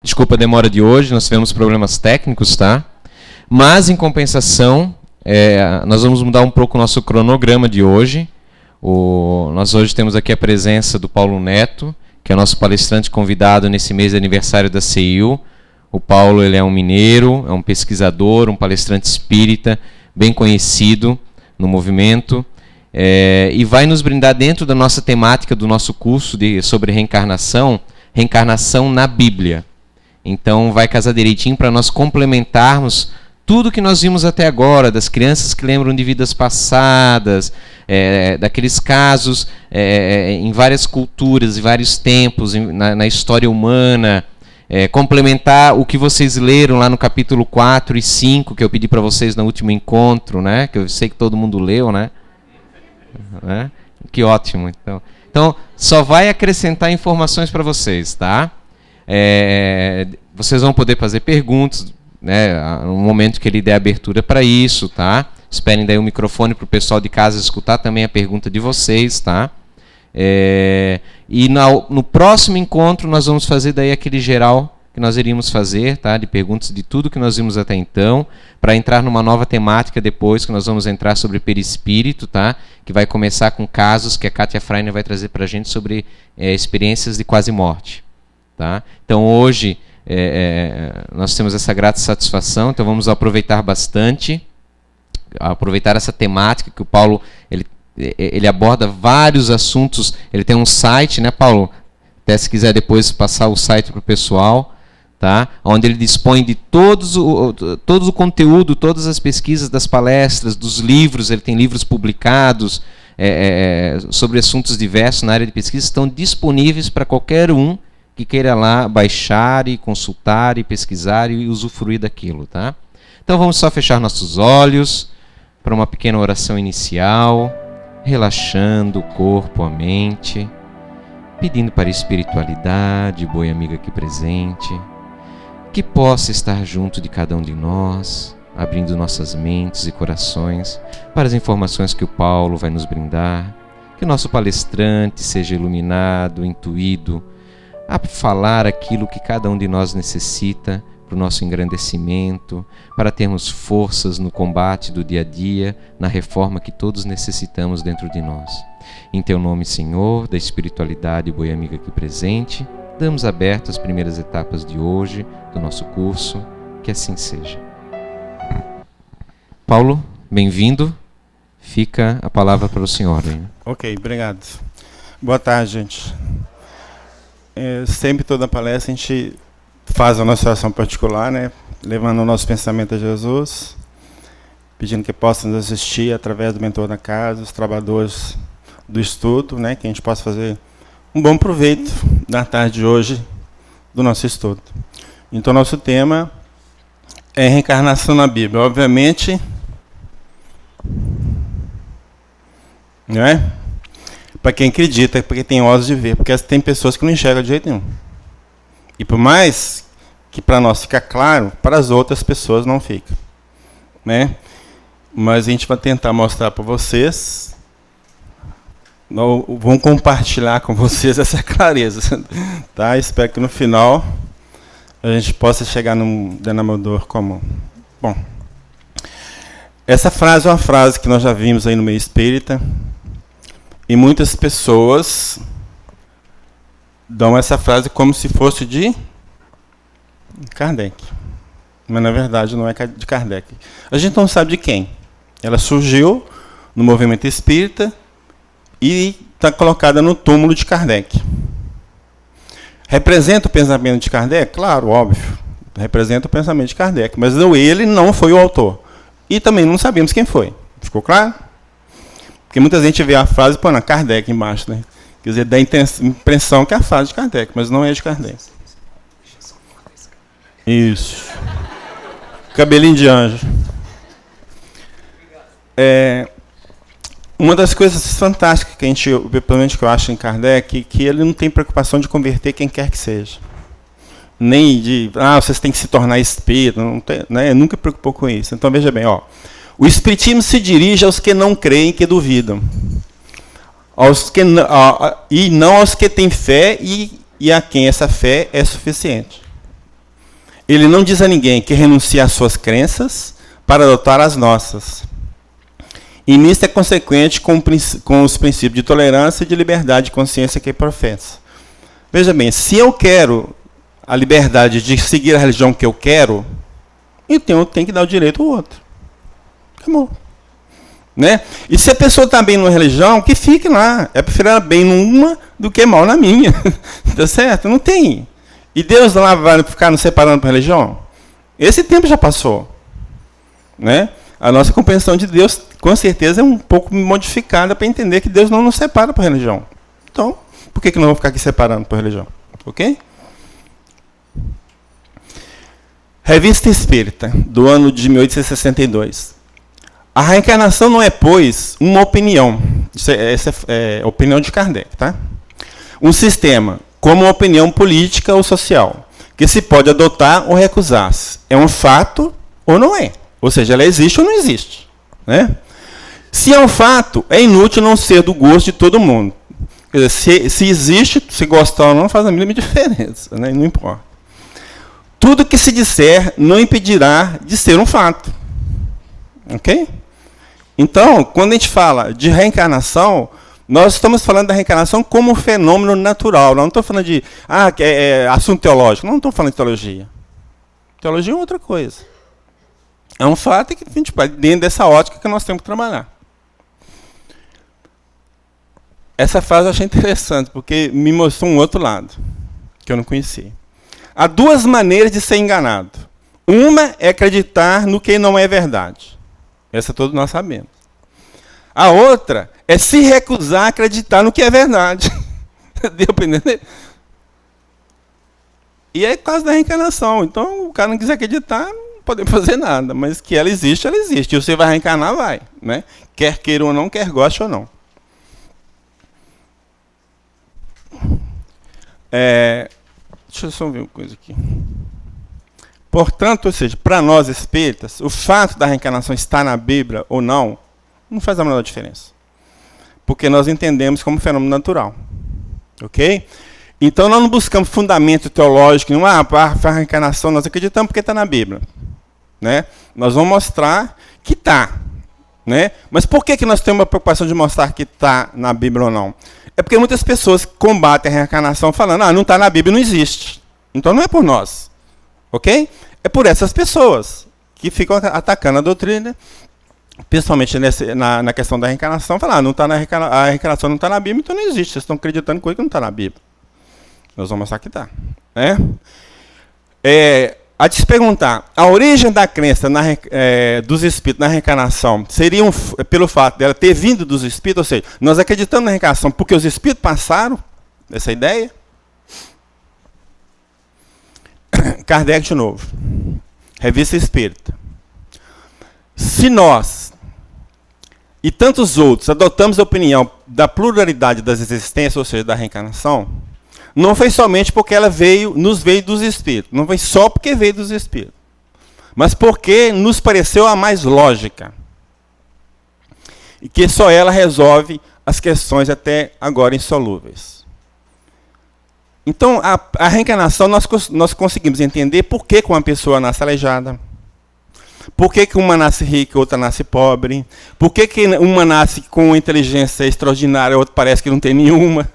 Desculpa a demora de hoje, nós tivemos problemas técnicos, tá? Mas, em compensação, nós vamos mudar um pouco o nosso cronograma de hoje. Nós hoje temos aqui a presença do Paulo Neto, que é o nosso palestrante convidado nesse mês de aniversário da CEIU. O Paulo, ele é um mineiro, é um pesquisador, um palestrante espírita, bem conhecido no movimento, e vai nos brindar, dentro da nossa temática do nosso curso sobre reencarnação na Bíblia. Então vai casar direitinho para nós complementarmos tudo que nós vimos até agora, das crianças que lembram de vidas passadas, daqueles casos em várias culturas, em vários tempos, na história humana, complementar o que vocês leram lá no capítulo 4 e 5, que eu pedi para vocês no último encontro, né? Que eu sei que todo mundo leu, né? Que ótimo. Então, só vai acrescentar informações para vocês, tá? Vocês vão poder fazer perguntas, né, no momento que ele der abertura para isso, tá? Esperem daí o microfone para o pessoal de casa escutar também a pergunta de vocês, tá? E no próximo encontro nós vamos fazer daí aquele geral que nós iríamos fazer, tá? De perguntas de tudo que nós vimos até então, para entrar numa nova temática depois, que nós vamos entrar sobre perispírito, tá? Que vai começar com casos que a Kátia Freiner vai trazer para a gente sobre experiências de quase morte. Tá? Então hoje nós temos essa grata satisfação, então vamos aproveitar bastante, aproveitar essa temática que o Paulo ele aborda vários assuntos. Ele tem um site, né, Paulo? Até se quiser depois passar o site para o pessoal, tá? Onde ele dispõe de todo o conteúdo, todas as pesquisas das palestras, dos livros. Ele tem livros publicados sobre assuntos diversos na área de pesquisa, estão disponíveis para qualquer um que queira lá baixar e consultar e pesquisar e usufruir daquilo, tá? Então vamos só fechar nossos olhos para uma pequena oração inicial, relaxando o corpo, a mente, pedindo para a espiritualidade, boa amiga aqui presente, que possa estar junto de cada um de nós, abrindo nossas mentes e corações para as informações que o Paulo vai nos brindar, que o nosso palestrante seja iluminado, intuído, a falar aquilo que cada um de nós necessita para o nosso engrandecimento, para termos forças no combate do dia a dia, na reforma que todos necessitamos dentro de nós. Em Teu nome, Senhor, da espiritualidade, boa amiga aqui presente, damos aberto as primeiras etapas de hoje, do nosso curso, que assim seja. Paulo, bem-vindo. Fica a palavra para o senhor. Hein? Ok, obrigado. Boa tarde, gente. Sempre toda palestra a gente faz a nossa oração particular, né? Levando o nosso pensamento a Jesus, pedindo que possa nos assistir através do mentor da casa, os trabalhadores do estudo, né? Que a gente possa fazer um bom proveito da tarde de hoje do nosso estudo. Então, nosso tema é reencarnação na Bíblia. Obviamente, não é? Para quem acredita, porque tem olhos de ver, porque tem pessoas que não enxergam de jeito nenhum. E por mais que para nós fica claro, para as outras pessoas não fica, né? Mas a gente vai tentar mostrar para vocês, vamos compartilhar com vocês essa clareza, tá? Espero que no final a gente possa chegar num denominador comum. Bom, essa frase é uma frase que nós já vimos aí no meio espírita. E muitas pessoas dão essa frase como se fosse de Kardec. Mas, na verdade, não é de Kardec. A gente não sabe de quem. Ela surgiu no movimento espírita e está colocada no túmulo de Kardec. Representa o pensamento de Kardec? Claro, óbvio. Representa o pensamento de Kardec. Mas ele não foi o autor. E também não sabemos quem foi. Ficou claro? Porque muita gente vê a frase e põe na Kardec embaixo, né? Quer dizer, dá a impressão que é a frase de Kardec, mas não é de Kardec. Isso. Cabelinho de anjo. Uma das coisas fantásticas que a gente, pelo menos que eu acho em Kardec, que ele não tem preocupação de converter quem quer que seja. Nem de, vocês têm que se tornar espírita, não tem, né? Nunca preocupou com isso. Então, veja bem, o espiritismo se dirige aos que não creem, que duvidam. E não aos que têm fé e a quem essa fé é suficiente. Ele não diz a ninguém que renuncie às suas crenças para adotar as nossas. E nisso é consequente com os princípios de tolerância e de liberdade de consciência que professa. Veja bem, se eu quero a liberdade de seguir a religião que eu quero, então eu tenho que dar o direito ao outro. Acabou. Né? E se a pessoa está bem numa religião, que fique lá. É preferir ela bem numa do que mal na minha. Tá certo? Não tem. E Deus lá vai ficar nos separando por religião? Esse tempo já passou. Né? A nossa compreensão de Deus, com certeza, é um pouco modificada para entender que Deus não nos separa por religião. Então, por que não vamos ficar aqui separando por religião? Ok? Revista Espírita, do ano de 1862. A reencarnação não é, pois, uma opinião. Essa é opinião de Kardec, tá? Um sistema, como uma opinião política ou social, que se pode adotar ou recusar-se. É um fato ou não é. Ou seja, ela existe ou não existe. Né? Se é um fato, é inútil não ser do gosto de todo mundo. Quer dizer, se existe, se gostar ou não, faz a mínima diferença. Né? Não importa. Tudo que se disser não impedirá de ser um fato. Ok? Então, quando a gente fala de reencarnação, nós estamos falando da reencarnação como um fenômeno natural. Não estou falando de assunto teológico. Não estou falando de teologia. Teologia é outra coisa. É um fato que a gente vai dentro dessa ótica que nós temos que trabalhar. Essa frase eu achei interessante, porque me mostrou um outro lado, que eu não conhecia. Há duas maneiras de ser enganado. Uma é acreditar no que não é verdade. Essa todos nós sabemos. A outra é se recusar a acreditar no que é verdade. Deu para entender? E é por causa da reencarnação. Então, o cara não quiser acreditar, não podemos fazer nada. Mas que ela existe, ela existe. E você vai reencarnar, vai. Né? Quer queira ou não, quer goste ou não. Deixa eu só ver uma coisa aqui. Portanto, ou seja, para nós espíritas, o fato da reencarnação estar na Bíblia ou não faz a menor diferença. Porque nós entendemos como fenômeno natural. Ok? Então, nós não buscamos fundamento teológico nenhum. A reencarnação nós acreditamos porque está na Bíblia. Né? Nós vamos mostrar que está. Né? Mas por que nós temos a preocupação de mostrar que está na Bíblia ou não? É porque muitas pessoas combatem a reencarnação falando, não está na Bíblia, não existe. Então não é por nós. Ok? É por essas pessoas que ficam atacando a doutrina, principalmente na questão da reencarnação, falando, a reencarnação não está na Bíblia, então não existe. Vocês estão acreditando em coisa que não está na Bíblia. Nós vamos mostrar que está. Né? A te perguntar, a origem da crença dos espíritos na reencarnação seria pelo fato dela ter vindo dos espíritos, ou seja, nós acreditamos na reencarnação porque os espíritos passaram essa ideia? Kardec de novo. Revista Espírita. Se nós e tantos outros adotamos a opinião da pluralidade das existências, ou seja, da reencarnação, não foi somente porque ela nos veio dos espíritos. Não foi só porque veio dos espíritos. Mas porque nos pareceu a mais lógica. E que só ela resolve as questões até agora insolúveis. Então, a reencarnação, nós conseguimos entender por que uma pessoa nasce aleijada. Por que uma nasce rica e outra nasce pobre. Por que uma nasce com inteligência extraordinária e outra parece que não tem nenhuma.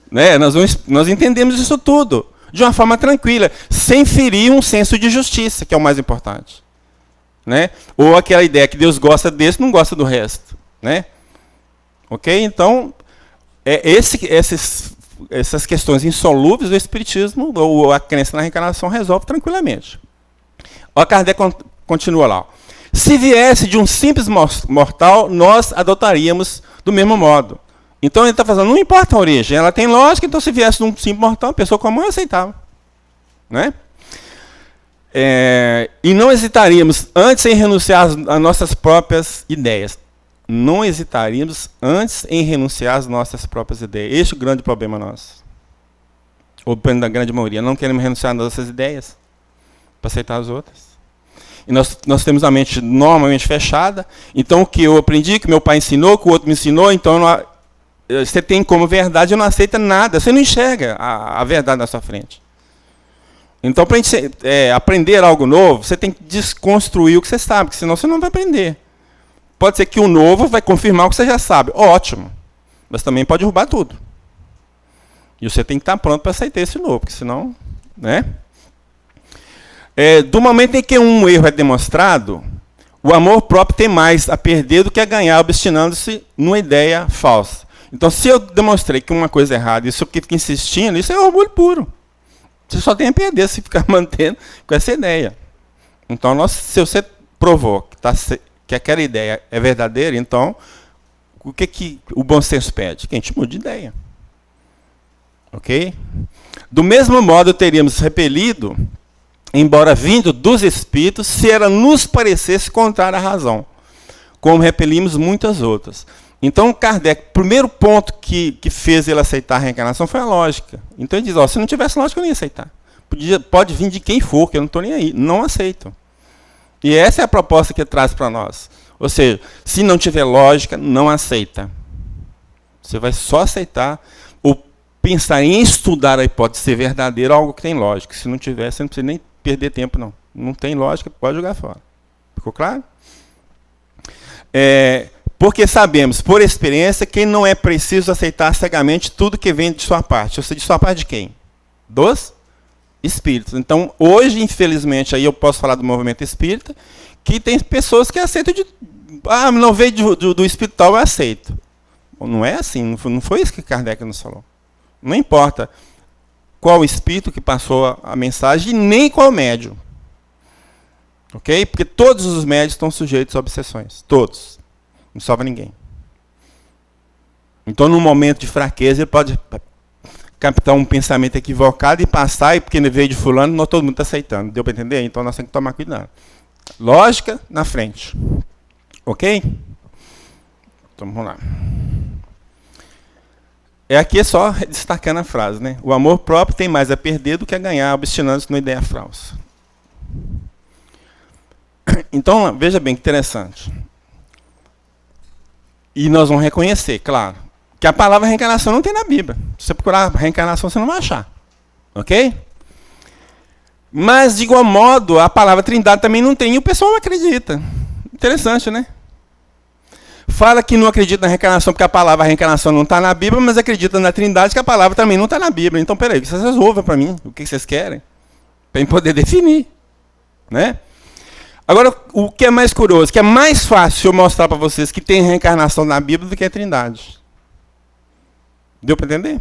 Né? Nós entendemos isso tudo de uma forma tranquila, sem ferir um senso de justiça, que é o mais importante. Né? Ou aquela ideia que Deus gosta desse, não gosta do resto. Né? Ok? Então, essas questões insolúveis do Espiritismo, ou a crença na reencarnação, resolve tranquilamente. O Kardec continua lá. Se viesse de um simples mortal, nós adotaríamos do mesmo modo. Então ele está falando, não importa a origem, ela tem lógica, então se viesse de um simples mortal, a pessoa comum aceitava. Né? E não hesitaríamos antes em renunciar às nossas próprias ideias. Não hesitaríamos antes em renunciar às nossas próprias ideias. Este é o grande problema nosso. Ou da grande maioria. Não queremos renunciar às nossas ideias para aceitar as outras. E nós temos a mente normalmente fechada. Então o que eu aprendi, que meu pai ensinou, que o outro me ensinou, então você tem como verdade e não aceita nada. Você não enxerga a verdade na sua frente. Então, para a gente aprender algo novo, você tem que desconstruir o que você sabe, porque senão você não vai aprender. Pode ser que o novo vai confirmar o que você já sabe. Ótimo. Mas também pode derrubar tudo. E você tem que estar pronto para aceitar esse novo, porque senão... Né? Do momento em que um erro é demonstrado, o amor próprio tem mais a perder do que a ganhar, obstinando-se numa ideia falsa. Então, se eu demonstrei que uma coisa é errada, e se eu fico insistindo, isso é orgulho puro. Você só tem a perder se ficar mantendo com essa ideia. Então, se você provou que aquela ideia é verdadeira, então, o que o bom senso pede? Que a gente mude de ideia. Ok? Do mesmo modo, teríamos repelido, embora vindo dos espíritos, se ela nos parecesse contrária à razão, como repelimos muitas outras. Então, Kardec, o primeiro ponto que fez ele aceitar a reencarnação foi a lógica. Então ele diz, se não tivesse lógica, eu não ia aceitar. Pode vir de quem for, que eu não estou nem aí. Não aceito. E essa é a proposta que ele traz para nós. Ou seja, se não tiver lógica, não aceita. Você vai só aceitar ou pensar em estudar a hipótese ser verdadeira, algo que tem lógica. Se não tiver, você não precisa nem perder tempo, não. Não tem lógica, pode jogar fora. Ficou claro? Porque sabemos, por experiência, que não é preciso aceitar cegamente tudo que vem de sua parte. Ou seja, de sua parte de quem? Dos espíritos. Então, hoje, infelizmente, aí eu posso falar do movimento espírita, que tem pessoas que aceitam não veio do espírito tal, eu aceito. Não é assim, não foi isso que Kardec nos falou. Não importa qual espírito que passou a mensagem, nem qual médium. Ok? Porque todos os médios estão sujeitos a obsessões. Todos. Não salva ninguém. Então, num momento de fraqueza, ele pode captar um pensamento equivocado e passar, e porque ele veio de fulano, todo mundo está aceitando. Deu para entender? Então, nós temos que tomar cuidado. Lógica na frente. Ok? Então, vamos lá. Aqui só destacando a frase, né? O amor próprio tem mais a perder do que a ganhar, obstinando-se numa ideia falsa. Então, veja bem que interessante. E nós vamos reconhecer, claro, que a palavra reencarnação não tem na Bíblia. Se você procurar reencarnação, você não vai achar. Ok? Mas, de igual modo, a palavra trindade também não tem, e o pessoal acredita. Interessante, né? Fala que não acredita na reencarnação porque a palavra reencarnação não está na Bíblia, mas acredita na trindade que a palavra também não está na Bíblia. Então, peraí, vocês resolvam para mim o que vocês querem, para eu poder definir. Né? Agora, o que é mais curioso, que é mais fácil eu mostrar para vocês que tem reencarnação na Bíblia do que a trindade. Deu para entender?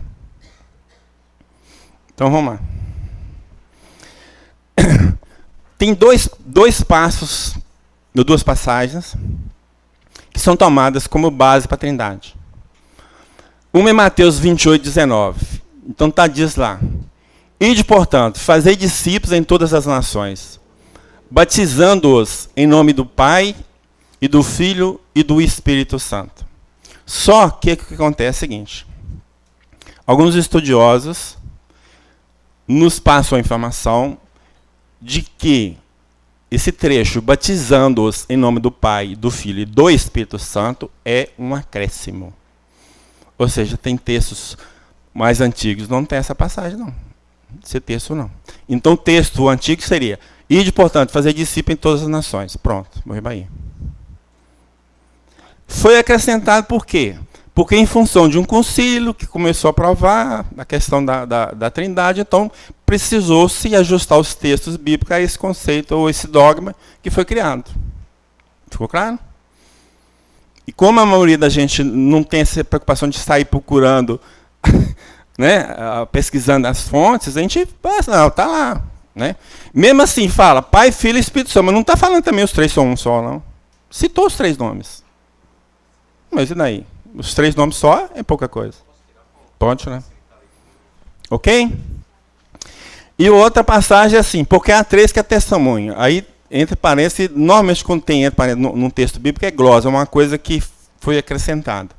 Então, vamos lá. Tem dois passos, duas passagens, que são tomadas como base para a trindade. Uma é Mateus 28, 19. Então diz lá. Ide, portanto, fazei discípulos em todas as nações, batizando-os em nome do Pai, e do Filho, e do Espírito Santo. Só que o que acontece é o seguinte. Alguns estudiosos nos passam a informação de que esse trecho, batizando-os em nome do Pai, do Filho e do Espírito Santo, é um acréscimo. Ou seja, tem textos mais antigos, não tem essa passagem, não. Esse texto, não. Então, o texto antigo seria, ide, portanto, fazer discípulo em todas as nações. Pronto, morreu aí. Foi acrescentado por quê? Porque em função de um concílio que começou a provar a questão da trindade, então precisou-se ajustar os textos bíblicos a esse conceito ou esse dogma que foi criado. Ficou claro? E como a maioria da gente não tem essa preocupação de sair procurando, né, pesquisando as fontes, a gente passa, não, está lá. Né? Mesmo assim, fala Pai, Filho e Espírito Santo, mas não está falando também os três são um só, não. Citou os três nomes. Mas e daí? Os três nomes só é pouca coisa. Pode, né? Ok? E outra passagem é assim, porque há três que é testemunho. Aí, entre parênteses, normalmente quando tem entre parênteses num texto bíblico é glosa, é uma coisa que foi acrescentada.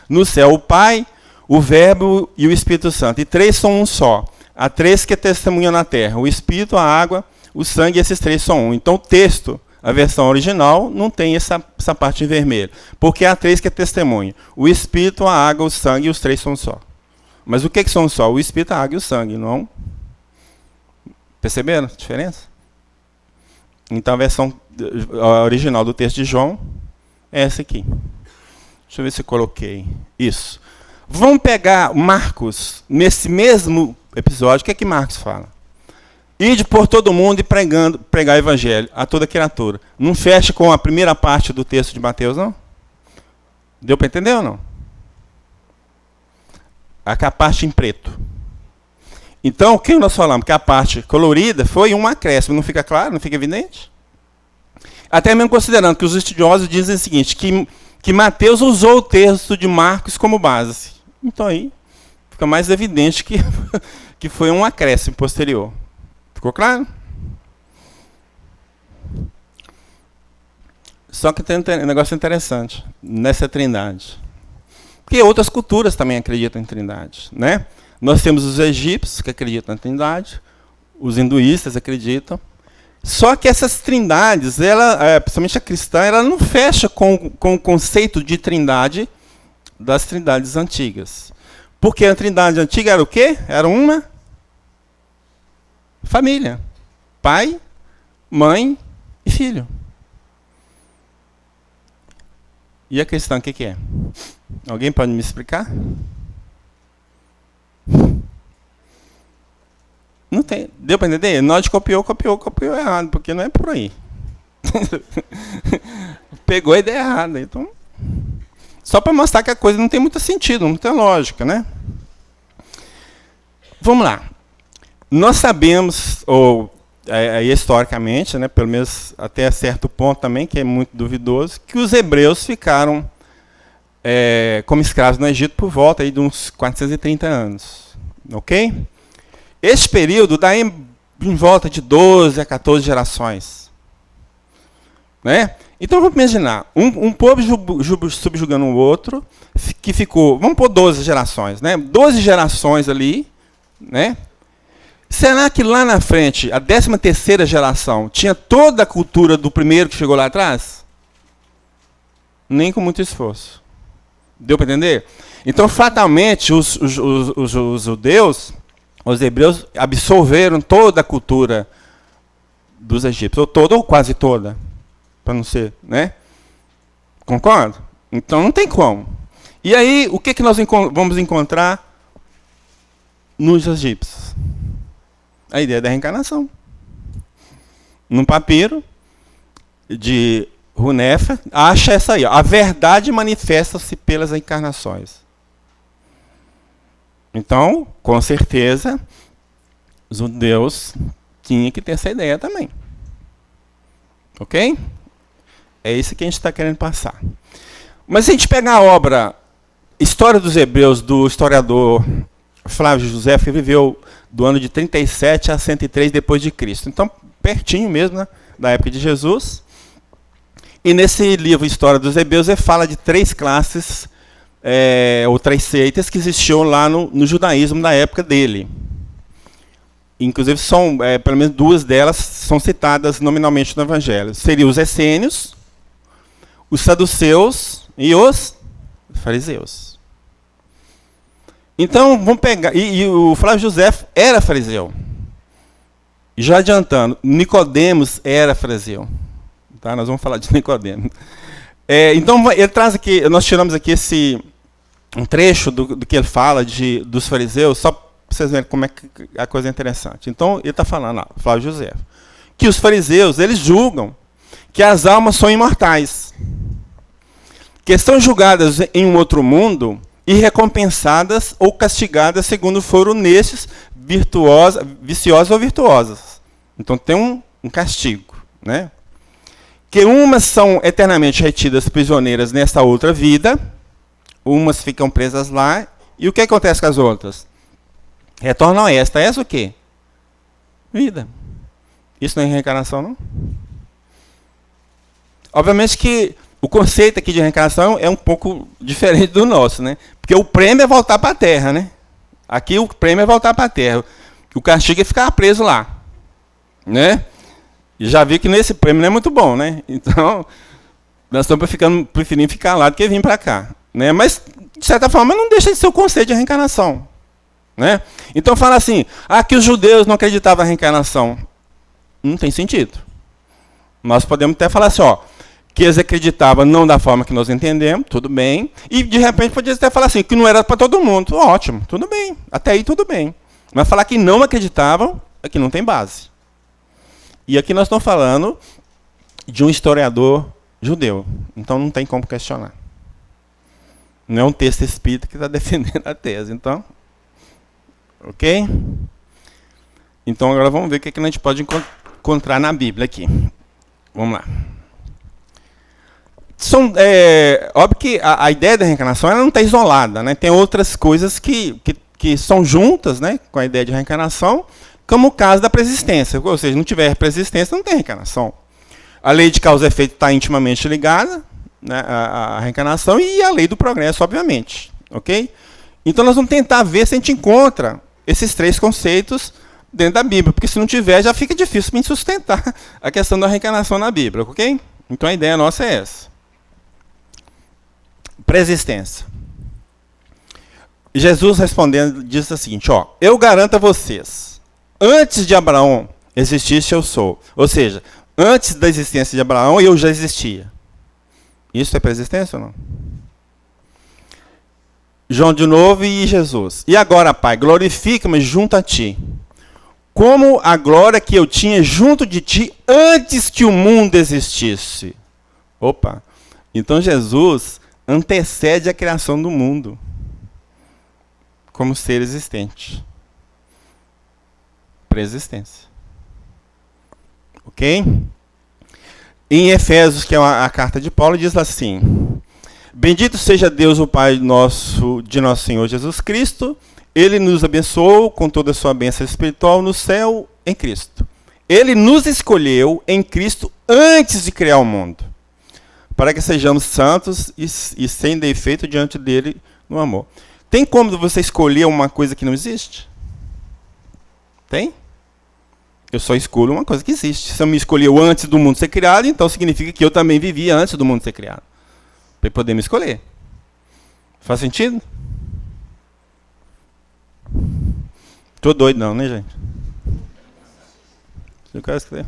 No céu, o Pai, o Verbo e o Espírito Santo. E três são um só. Há três que testemunham na terra. O Espírito, a água, o sangue, esses três são um. Então, o texto... A versão original não tem essa parte em vermelho. Porque há três que é testemunho. O Espírito, a água, o sangue, e os três são só. Mas o que são só? O Espírito, a água e o sangue, não? Perceberam a diferença? Então a versão original do texto de João é essa aqui. Deixa eu ver se eu coloquei. Isso. Vamos pegar Marcos, nesse mesmo episódio, o que é que Marcos fala? Ide por todo mundo e pregar o evangelho a toda criatura. Não fecha com a primeira parte do texto de Mateus, não? Deu para entender ou não? A parte em preto. Então, o que nós falamos? Que a parte colorida foi um acréscimo. Não fica claro? Não fica evidente? Até mesmo considerando que os estudiosos dizem o seguinte, que Mateus usou o texto de Marcos como base. Então aí fica mais evidente que foi um acréscimo posterior. Ficou claro? Só que tem um negócio interessante nessa trindade. Porque outras culturas também acreditam em trindade, né? Nós temos os egípcios que acreditam na trindade, os hinduístas acreditam. Só que essas trindades, principalmente a cristã, ela não fecha com o conceito de trindade das trindades antigas. Porque a trindade antiga era o quê? Era uma família. Pai, mãe e filho. E a cristã, o que é? Alguém pode me explicar? Não tem. Deu para entender? Nós copiou errado, porque não é por aí. Pegou a ideia errada. Então, só para mostrar que a coisa não tem muito sentido, não tem lógica, né? Vamos lá. Nós sabemos, historicamente, né, pelo menos até certo ponto também, que é muito duvidoso, que os hebreus ficaram como escravos no Egito por volta aí de uns 430 anos. Ok? Esse período dá em volta de 12 a 14 gerações. Né? Então vamos imaginar, um povo subjugando o outro, que ficou, vamos pôr 12 gerações, né? 12 gerações ali, né? Será que lá na frente, a 13ª geração, tinha toda a cultura do primeiro que chegou lá atrás? Nem com muito esforço. Deu para entender? Então, fatalmente, os judeus, os hebreus, absorveram toda a cultura dos egípcios, ou toda ou quase toda, para não ser, né? Concorda? Então, não tem como. E aí, o que nós vamos encontrar nos egípcios? A ideia da reencarnação. Num papiro de Hunefer, acha essa aí. Ó, a verdade manifesta-se pelas encarnações. Então, com certeza, os judeus tinham que ter essa ideia também. Ok? É isso que a gente está querendo passar. Mas se a gente pegar a obra História dos Hebreus, do historiador Flávio José, que viveu do ano de 37 a 103 depois de Cristo. Então, pertinho mesmo, né, da época de Jesus. E nesse livro História dos Hebreus, ele fala de 3 classes, ou 3 seitas que existiam lá no judaísmo da época dele. Inclusive, pelo menos 2 delas são citadas nominalmente no Evangelho. Seriam os essênios, os saduceus e os fariseus. Então, vamos pegar... E o Flávio José era fariseu. E já adiantando, Nicodemos era fariseu. Tá? Nós vamos falar de Nicodemos. Então, ele traz aqui... Nós tiramos aqui um trecho do que ele fala dos fariseus, só para vocês verem como é que a coisa é interessante. Então, ele está falando lá, Flávio José, que os fariseus, eles julgam que as almas são imortais, que estão julgadas em um outro mundo e recompensadas ou castigadas segundo foram nestes viciosas ou virtuosas. Então tem um castigo, né? Que umas são eternamente retidas prisioneiras nesta outra vida, umas ficam presas lá, e o que acontece com as outras? Retornam a esta. Essa o quê? Vida. Isso não é reencarnação, não? Obviamente que o conceito aqui de reencarnação é um pouco diferente do nosso, né? Porque o prêmio é voltar para a Terra, né? Aqui o prêmio é voltar para a Terra. O castigo é ficar preso lá, né? E já vi que nesse prêmio não é muito bom, né? Então, nós estamos preferindo ficar lá do que vir para cá, né? Mas, de certa forma, não deixa de ser o conceito de reencarnação, Né? Então fala assim, que os judeus não acreditavam na reencarnação. Não tem sentido. Nós podemos até falar assim, que eles acreditavam não da forma que nós entendemos, tudo bem. E de repente podia até falar assim, que não era para todo mundo. Ótimo, tudo bem. Até aí tudo bem. Mas falar que não acreditavam, é que não tem base. E aqui nós estamos falando de um historiador judeu. Então não tem como questionar. Não é um texto espírita que está defendendo a tese. Então, ok? Então agora vamos ver o que a gente pode encontrar na Bíblia aqui. Vamos lá. Óbvio que a ideia da reencarnação ela não está isolada, né? Tem outras coisas que são juntas, né, com a ideia de reencarnação, como o caso da preexistência. Ou seja, não tiver preexistência, não tem reencarnação. A lei de causa e efeito está intimamente ligada, né, à reencarnação, e a lei do progresso, obviamente. Ok? Então nós vamos tentar ver se a gente encontra esses três conceitos dentro da Bíblia, porque se não tiver, já fica difícil para sustentar a questão da reencarnação na Bíblia. Ok? Então a ideia nossa é essa. Preexistência. Jesus respondendo disse o seguinte, eu garanto a vocês, antes de Abraão existisse eu sou. Ou seja, antes da existência de Abraão eu já existia. Isso é preexistência ou não? João de novo e Jesus. E agora, Pai, glorifica-me junto a ti, como a glória que eu tinha junto de ti antes que o mundo existisse. Opa! Então Jesus antecede a criação do mundo como ser existente. Preexistência. Ok? Em Efésios, que é a carta de Paulo, diz assim: bendito seja Deus, o Pai de nosso Senhor Jesus Cristo. Ele nos abençoou com toda a sua bênção espiritual no céu em Cristo. Ele nos escolheu em Cristo antes de criar o mundo, para que sejamos santos e sem defeito diante dele no amor. Tem como você escolher uma coisa que não existe? Tem? Eu só escolho uma coisa que existe. Se eu me escolheu antes do mundo ser criado, então significa que eu também vivi antes do mundo ser criado. Para poder me escolher. Faz sentido? Tô doido não, né, gente? Eu quero escrever.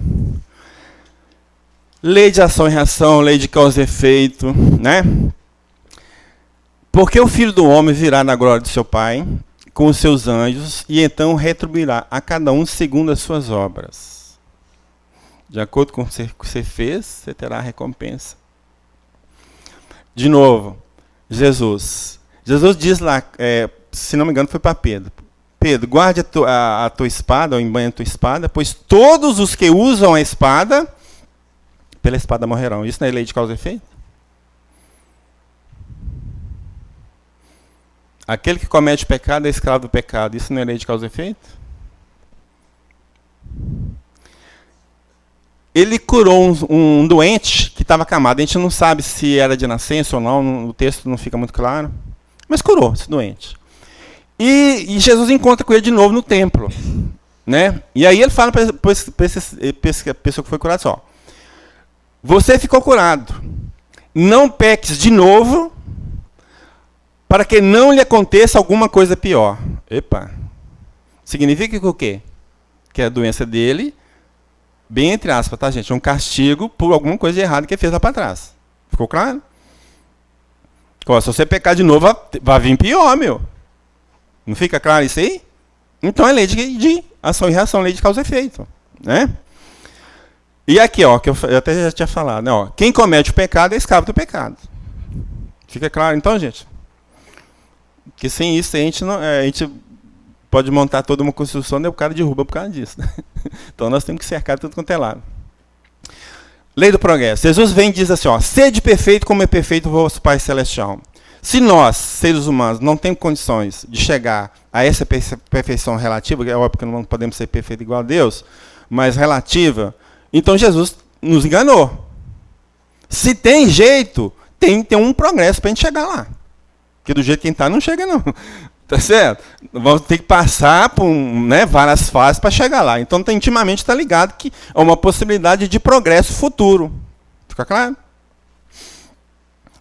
Lei de ação e reação, lei de causa e efeito, né? Porque o Filho do Homem virá na glória de seu Pai, com os seus anjos, e então retribuirá a cada um segundo as suas obras. De acordo com o que você fez, você terá a recompensa. De novo, Jesus. Jesus diz lá, se não me engano foi para Pedro. Pedro, guarde a tua espada, ou embanhe a tua espada, pois todos os que usam a espada, pela espada morrerão. Isso não é lei de causa e efeito? Aquele que comete pecado é escravo do pecado. Isso não é lei de causa e efeito? Ele curou um doente que estava acamado. A gente não sabe se era de nascença ou não, o texto não fica muito claro. Mas curou esse doente. E Jesus encontra com ele de novo no templo. Né? E aí ele fala para essa pessoa que foi curada só: você ficou curado. Não peques de novo, para que não lhe aconteça alguma coisa pior. Epa. Significa que o quê? Que a doença dele, bem entre aspas, tá, gente? É um castigo por alguma coisa de errada que ele fez lá para trás. Ficou claro? Se você pecar de novo, vai vir pior, meu. Não fica claro isso aí? Então é lei de ação e reação, lei de causa e efeito. Né? E aqui, que eu até já tinha falado, né, quem comete o pecado é escravo do pecado. Fica claro então, gente? Porque sem isso a gente pode montar toda uma construção e o cara derruba por causa disso. Né? Então nós temos que cercar tudo quanto é lado. Lei do progresso. Jesus vem e diz assim, sede perfeito como é perfeito o vosso Pai Celestial. Se nós, seres humanos, não temos condições de chegar a essa perfeição relativa, é óbvio que não podemos ser perfeitos igual a Deus, mas relativa, então Jesus nos enganou. Se tem jeito, tem um progresso para a gente chegar lá. Porque do jeito que está, não chega não. Tá certo? Vamos ter que passar por várias fases para chegar lá. Então, intimamente está ligado que é uma possibilidade de progresso futuro. Fica claro?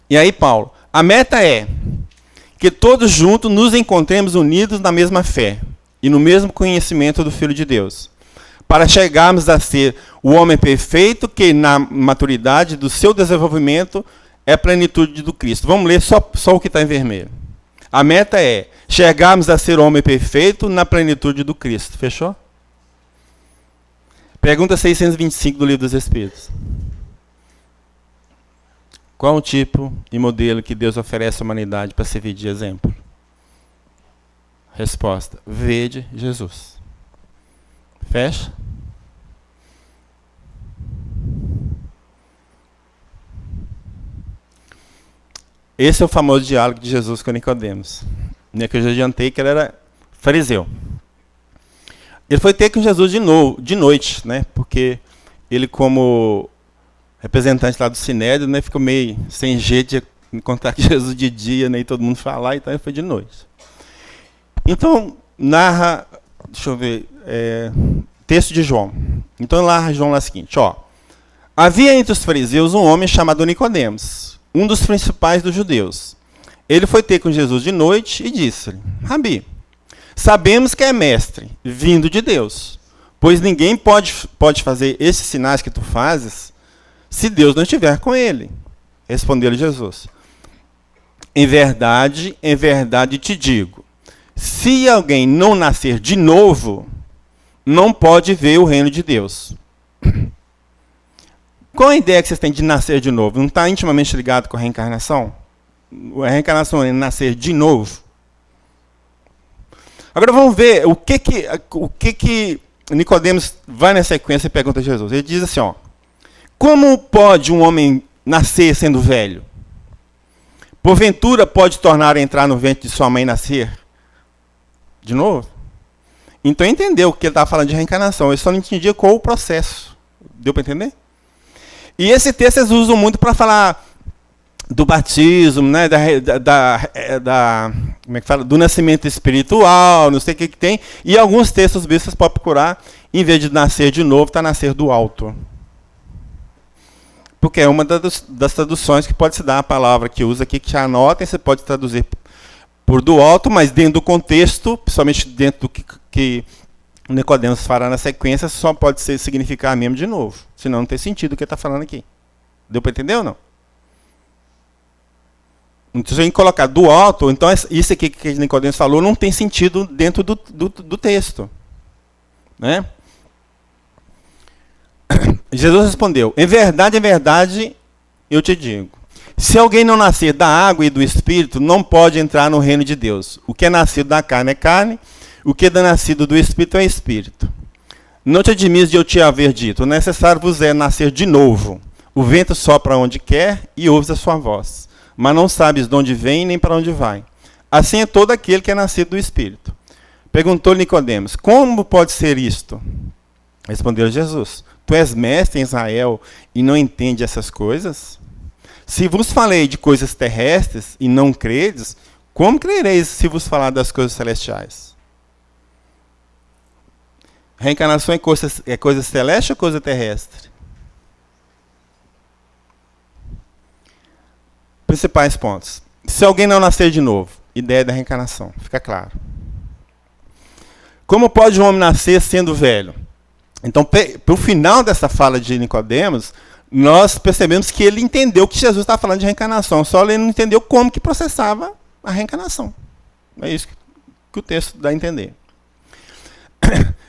E aí, Paulo, a meta é que todos juntos nos encontremos unidos na mesma fé e no mesmo conhecimento do Filho de Deus, para chegarmos a ser o homem perfeito que, na maturidade do seu desenvolvimento, é a plenitude do Cristo. Vamos ler só o que está em vermelho. A meta é chegarmos a ser o homem perfeito na plenitude do Cristo. Fechou? Pergunta 625 do Livro dos Espíritos. Qual o tipo e modelo que Deus oferece à humanidade para servir de exemplo? Resposta: vede Jesus. Fecha? Esse é o famoso diálogo de Jesus com Nicodemos. Que eu já adiantei que ele era fariseu. Ele foi ter com Jesus de noite, né? Porque ele, como representante lá do Sinédrio, né, ficou meio sem jeito de encontrar Jesus de dia, né, e todo mundo falar, então ele foi de noite. Então, narra, deixa eu ver, texto de João. Então narra João lá o seguinte, ó. Havia entre os fariseus um homem chamado Nicodemos, um dos principais dos judeus. Ele foi ter com Jesus de noite e disse-lhe: Rabi, sabemos que é mestre, vindo de Deus, pois ninguém pode fazer esses sinais que tu fazes se Deus não estiver com ele. Respondeu-lhe Jesus: em verdade te digo, se alguém não nascer de novo, não pode ver o reino de Deus. Qual a ideia que vocês têm de nascer de novo? Não está intimamente ligado com a reencarnação? A reencarnação é nascer de novo. Agora vamos ver o que Nicodemos vai na sequência e pergunta a Jesus. Ele diz assim, ó: como pode um homem nascer sendo velho? Porventura pode tornar a entrar no ventre de sua mãe e nascer de novo? Então entendeu que ele estava falando de reencarnação. Ele só não entendia qual o processo. Deu para entender? E esse texto eles usam muito para falar do batismo, né, como é que fala? Do nascimento espiritual, não sei o que tem. E alguns textos bistas podem procurar, em vez de nascer de novo, está nascer do alto. Porque é uma das traduções que pode se dar a palavra que usa aqui, que já anotem, você pode traduzir por do alto, mas dentro do contexto, principalmente dentro do que Nicodemos fará na sequência, só pode significar mesmo de novo. Senão não tem sentido o que ele está falando aqui. Deu para entender ou não? Então, se a gente colocar do alto, então isso aqui que Nicodemos falou não tem sentido dentro do texto. Né? Jesus respondeu: em verdade, eu te digo, se alguém não nascer da água e do Espírito, não pode entrar no reino de Deus. O que é nascido da carne é carne, o que é nascido do Espírito é Espírito. Não te admires de eu te haver dito: o necessário vos é nascer de novo. O vento sopra onde quer e ouves a sua voz, mas não sabes de onde vem nem para onde vai. Assim é todo aquele que é nascido do Espírito. Perguntou-lhe Nicodemos: como pode ser isto? Respondeu Jesus: tu és mestre em Israel e não entende essas coisas? Se vos falei de coisas terrestres e não credes, como crereis se vos falar das coisas celestiais? Reencarnação é coisa celeste ou coisa terrestre? Principais pontos. Se alguém não nascer de novo, ideia da reencarnação, fica claro. Como pode um homem nascer sendo velho? Então, para o final dessa fala de Nicodemos, nós percebemos que ele entendeu que Jesus estava falando de reencarnação, só ele não entendeu como que processava a reencarnação. É isso que o texto dá a entender.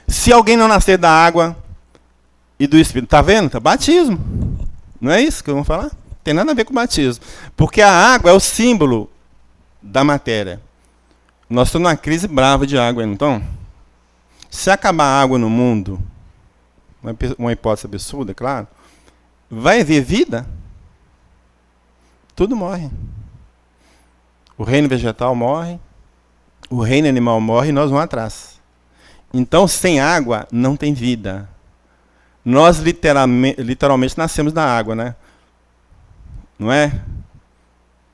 Se alguém não nascer da água e do Espírito, está vendo? Tá batismo. Não é isso que vamos falar? Tem nada a ver com o batismo. Porque a água é o símbolo da matéria. Nós estamos numa crise brava de água, então. Se acabar a água no mundo, uma hipótese absurda, claro, vai haver vida? Tudo morre. O reino vegetal morre, o reino animal morre e nós vamos atrás. Então, sem água, não tem vida. Nós literalmente nascemos da água, né? Não é?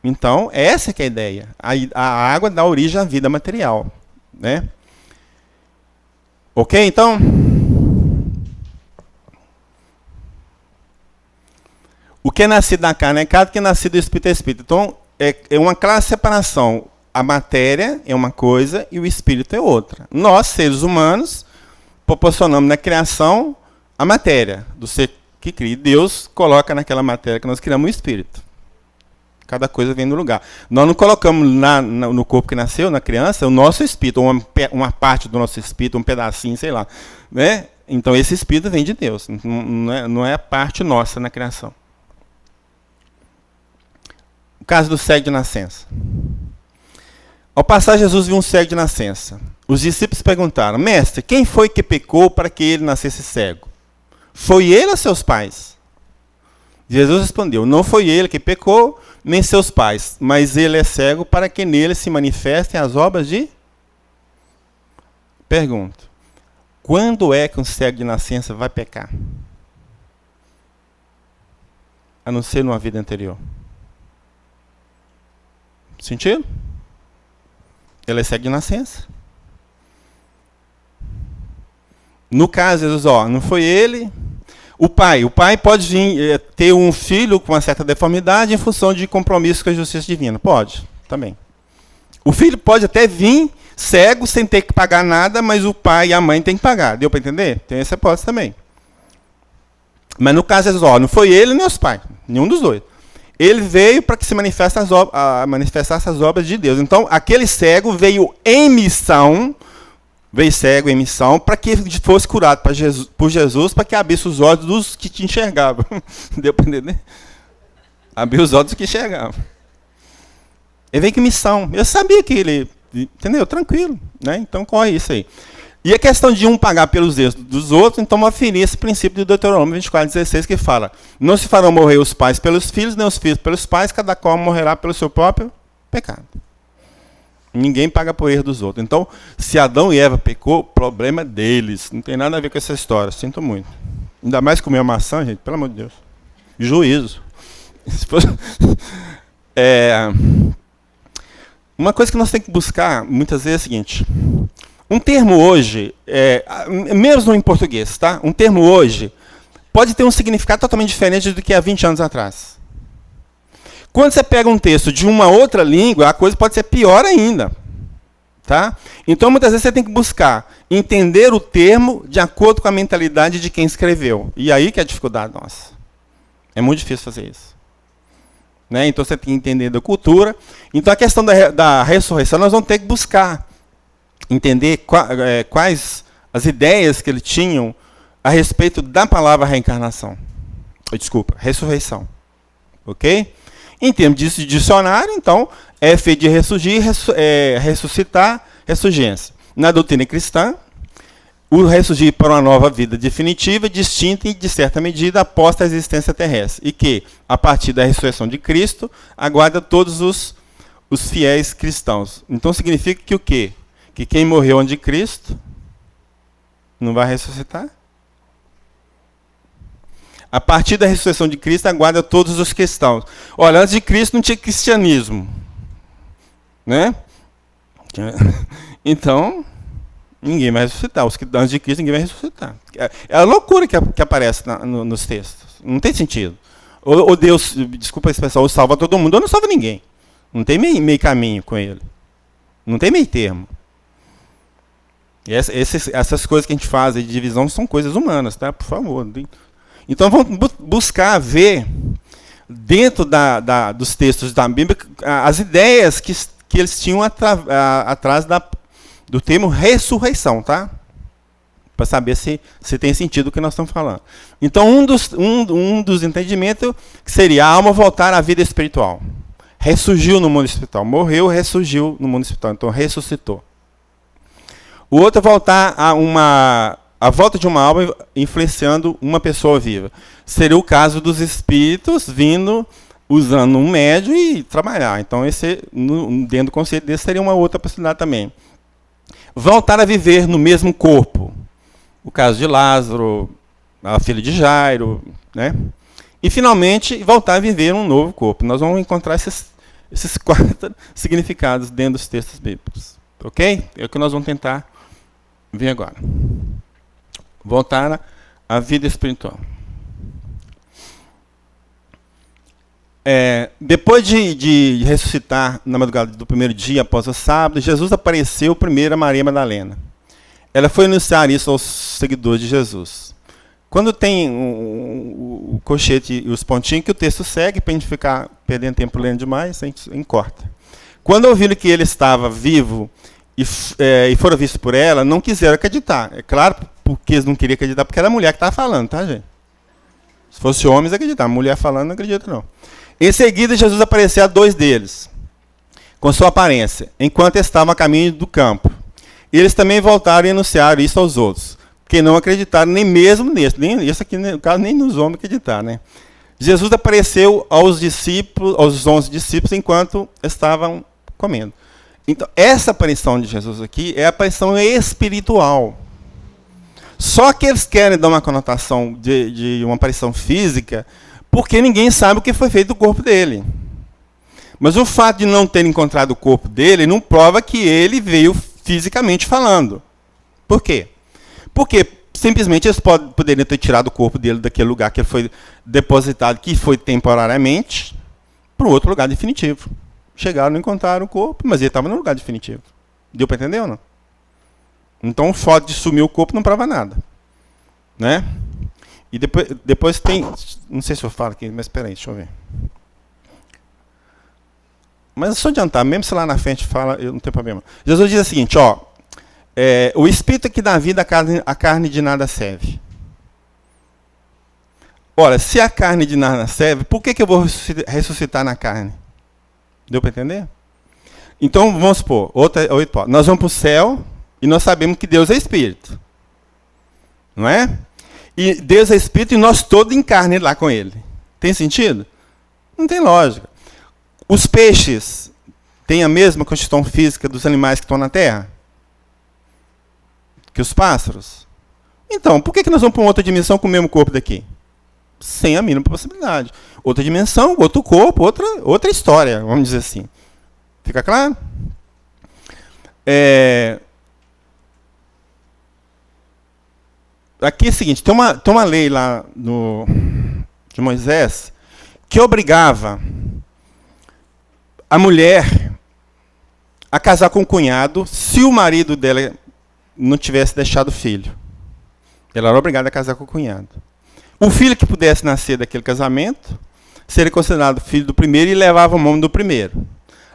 Então, essa que é a ideia. A água dá origem à vida material. Né? Ok, então? O que é nascido da carne é carne, o que é nascido do Espírito é Espírito. Então, é uma clara separação. a matéria é uma coisa e o espírito é outra. Nós, seres humanos, proporcionamos na criação a matéria do ser que cria. Deus coloca naquela matéria que nós criamos o espírito. Cada coisa vem no lugar. Nós não colocamos no corpo que nasceu, na criança, o nosso espírito, uma parte do nosso espírito, um pedacinho, sei lá. Né? Então esse espírito vem de Deus, não é a parte nossa na criação. O caso do cego de nascença. Ao passar, Jesus viu um cego de nascença. Os discípulos perguntaram: Mestre, quem foi que pecou para que ele nascesse cego? Foi ele ou seus pais? Jesus respondeu: Não foi ele que pecou, nem seus pais, mas ele é cego para que nele se manifestem as obras de... Pergunto: quando é que um cego de nascença vai pecar? A não ser numa vida anterior. Sentido? Ele é cego de nascença. No caso, Jesus, não foi ele. O pai pode vir ter um filho com uma certa deformidade em função de compromisso com a justiça divina. Pode, também. O filho pode até vir cego, sem ter que pagar nada, mas o pai e a mãe têm que pagar. Deu para entender? Tem essa hipótese também. Mas no caso, Jesus, não foi ele nem os pais, nenhum dos dois. Ele veio para que se manifestasse as obras de Deus. Então, aquele cego veio em missão, para que fosse curado por Jesus, para que abrisse os olhos dos que te enxergavam. Deu para entender? Abriu os olhos dos que enxergavam. Ele veio com missão. Eu sabia que ele... Entendeu? Tranquilo. Né? Então, corre isso aí. E a questão de um pagar pelos erros dos outros, então, aferir esse princípio do Deuteronômio 24:16, que fala: não se farão morrer os pais pelos filhos, nem os filhos pelos pais, cada qual morrerá pelo seu próprio pecado. Ninguém paga por erro dos outros. Então, se Adão e Eva pecou, problema deles. Não tem nada a ver com essa história. Sinto muito. Ainda mais comer maçã, gente, pelo amor de Deus. Juízo. Uma coisa que nós temos que buscar, muitas vezes, é o seguinte. Um termo hoje, mesmo em português, tá? Um termo hoje pode ter um significado totalmente diferente do que há 20 anos atrás. Quando você pega um texto de uma outra língua, a coisa pode ser pior ainda. Tá? Então, muitas vezes, você tem que buscar entender o termo de acordo com a mentalidade de quem escreveu. E aí que é a dificuldade nossa. É muito difícil fazer isso. Né? Então, você tem que entender da cultura. Então, a questão da ressurreição, nós vamos ter que buscar entender quais as ideias que eles tinham a respeito da palavra reencarnação. Desculpa, ressurreição. Ok? Em termos de dicionário, então, é feito de ressurgir, ressuscitar, ressurgência. Na doutrina cristã, o ressurgir para uma nova vida definitiva, distinta e, de certa medida, após a existência terrestre. E que, a partir da ressurreição de Cristo, aguarda todos os fiéis cristãos. Então, significa que o quê? Que quem morreu antes de Cristo não vai ressuscitar? A partir da ressurreição de Cristo, aguarda todos os cristãos. Olha, antes de Cristo não tinha cristianismo. Né? Então, ninguém vai ressuscitar. Antes de Cristo, ninguém vai ressuscitar. É a loucura que aparece nos textos. Não tem sentido. Ou Deus, desculpa a expressão, ou salva todo mundo, ou não salva ninguém. Não tem meio caminho com ele. Não tem meio termo. E essas coisas que a gente faz de divisão são coisas humanas, tá? Por favor. Então vamos buscar ver, dentro dos textos da Bíblia, as ideias que eles tinham atrás do termo ressurreição, tá? Para saber se tem sentido o que nós estamos falando. Então, um dos entendimentos seria a alma voltar à vida espiritual. Ressurgiu no mundo espiritual. Morreu, ressurgiu no mundo espiritual. Então, ressuscitou. O outro é voltar a volta de uma alma influenciando uma pessoa viva. Seria o caso dos espíritos vindo, usando um médium e trabalhar. Então, dentro do conceito desse, seria uma outra possibilidade também. Voltar a viver no mesmo corpo. O caso de Lázaro, a filha de Jairo, né? E, finalmente, voltar a viver um novo corpo. Nós vamos encontrar esses 4 significados dentro dos textos bíblicos. Ok? É o que nós vamos tentar ver agora. Voltar à vida espiritual. Depois de ressuscitar na madrugada do primeiro dia, após o sábado, Jesus apareceu primeiro a Maria Madalena. Ela foi anunciar isso aos seguidores de Jesus. Quando tem o colchete e os pontinhos que o texto segue, para a gente ficar perdendo tempo lendo demais, a gente corta. Quando ouviram que ele estava vivo e foram vistos por ela, não quiseram acreditar. É claro, porque eles não queriam acreditar, porque era a mulher que estava falando, tá, gente? Se fosse homens, acreditar. Mulher falando, não acredita, não. Em seguida, Jesus apareceu a 2 deles, com sua aparência, enquanto estavam a caminho do campo. E eles também voltaram e anunciaram isso aos outros, que não acreditaram nem mesmo nesse. Nem, isso aqui, no caso, nem nos homens acreditaram, né? Jesus apareceu aos discípulos, aos 11 discípulos, enquanto estavam comendo. Então, essa aparição de Jesus aqui é a aparição espiritual. Só que eles querem dar uma conotação de uma aparição física, porque ninguém sabe o que foi feito do corpo dele. Mas o fato de não ter encontrado o corpo dele não prova que ele veio fisicamente falando. Por quê? Porque simplesmente eles poderiam ter tirado o corpo dele daquele lugar que ele foi depositado, que foi temporariamente, para um outro lugar definitivo. Chegaram, não encontraram o corpo, mas ele estava no lugar definitivo. Deu para entender ou não? Então o fato de sumir o corpo não prova nada. Né? E depois tem... Não sei se eu falo aqui, mas espera aí, deixa eu ver. Mas se eu adiantar, mesmo se lá na frente fala, eu não tenho problema. Jesus diz o seguinte, ó, o Espírito é que dá vida, a carne de nada serve. Ora, se a carne de nada serve, por que eu vou ressuscitar na carne? Deu para entender? Então, vamos supor, outra hipótese. Nós vamos para o céu e nós sabemos que Deus é Espírito. Não é? E Deus é Espírito e nós todos em carne lá com Ele. Tem sentido? Não tem lógica. Os peixes têm a mesma constituição física dos animais que estão na Terra? Que os pássaros? Então, por que nós vamos para uma outra dimensão com o mesmo corpo daqui? Sem a mínima possibilidade. Outra dimensão, outro corpo, outra história, vamos dizer assim. Fica claro? Aqui é o seguinte, tem uma lei lá de Moisés que obrigava a mulher a casar com o cunhado se o marido dela não tivesse deixado filho. Ela era obrigada a casar com o cunhado. O filho que pudesse nascer daquele casamento seria considerado filho do primeiro e levava o nome do primeiro.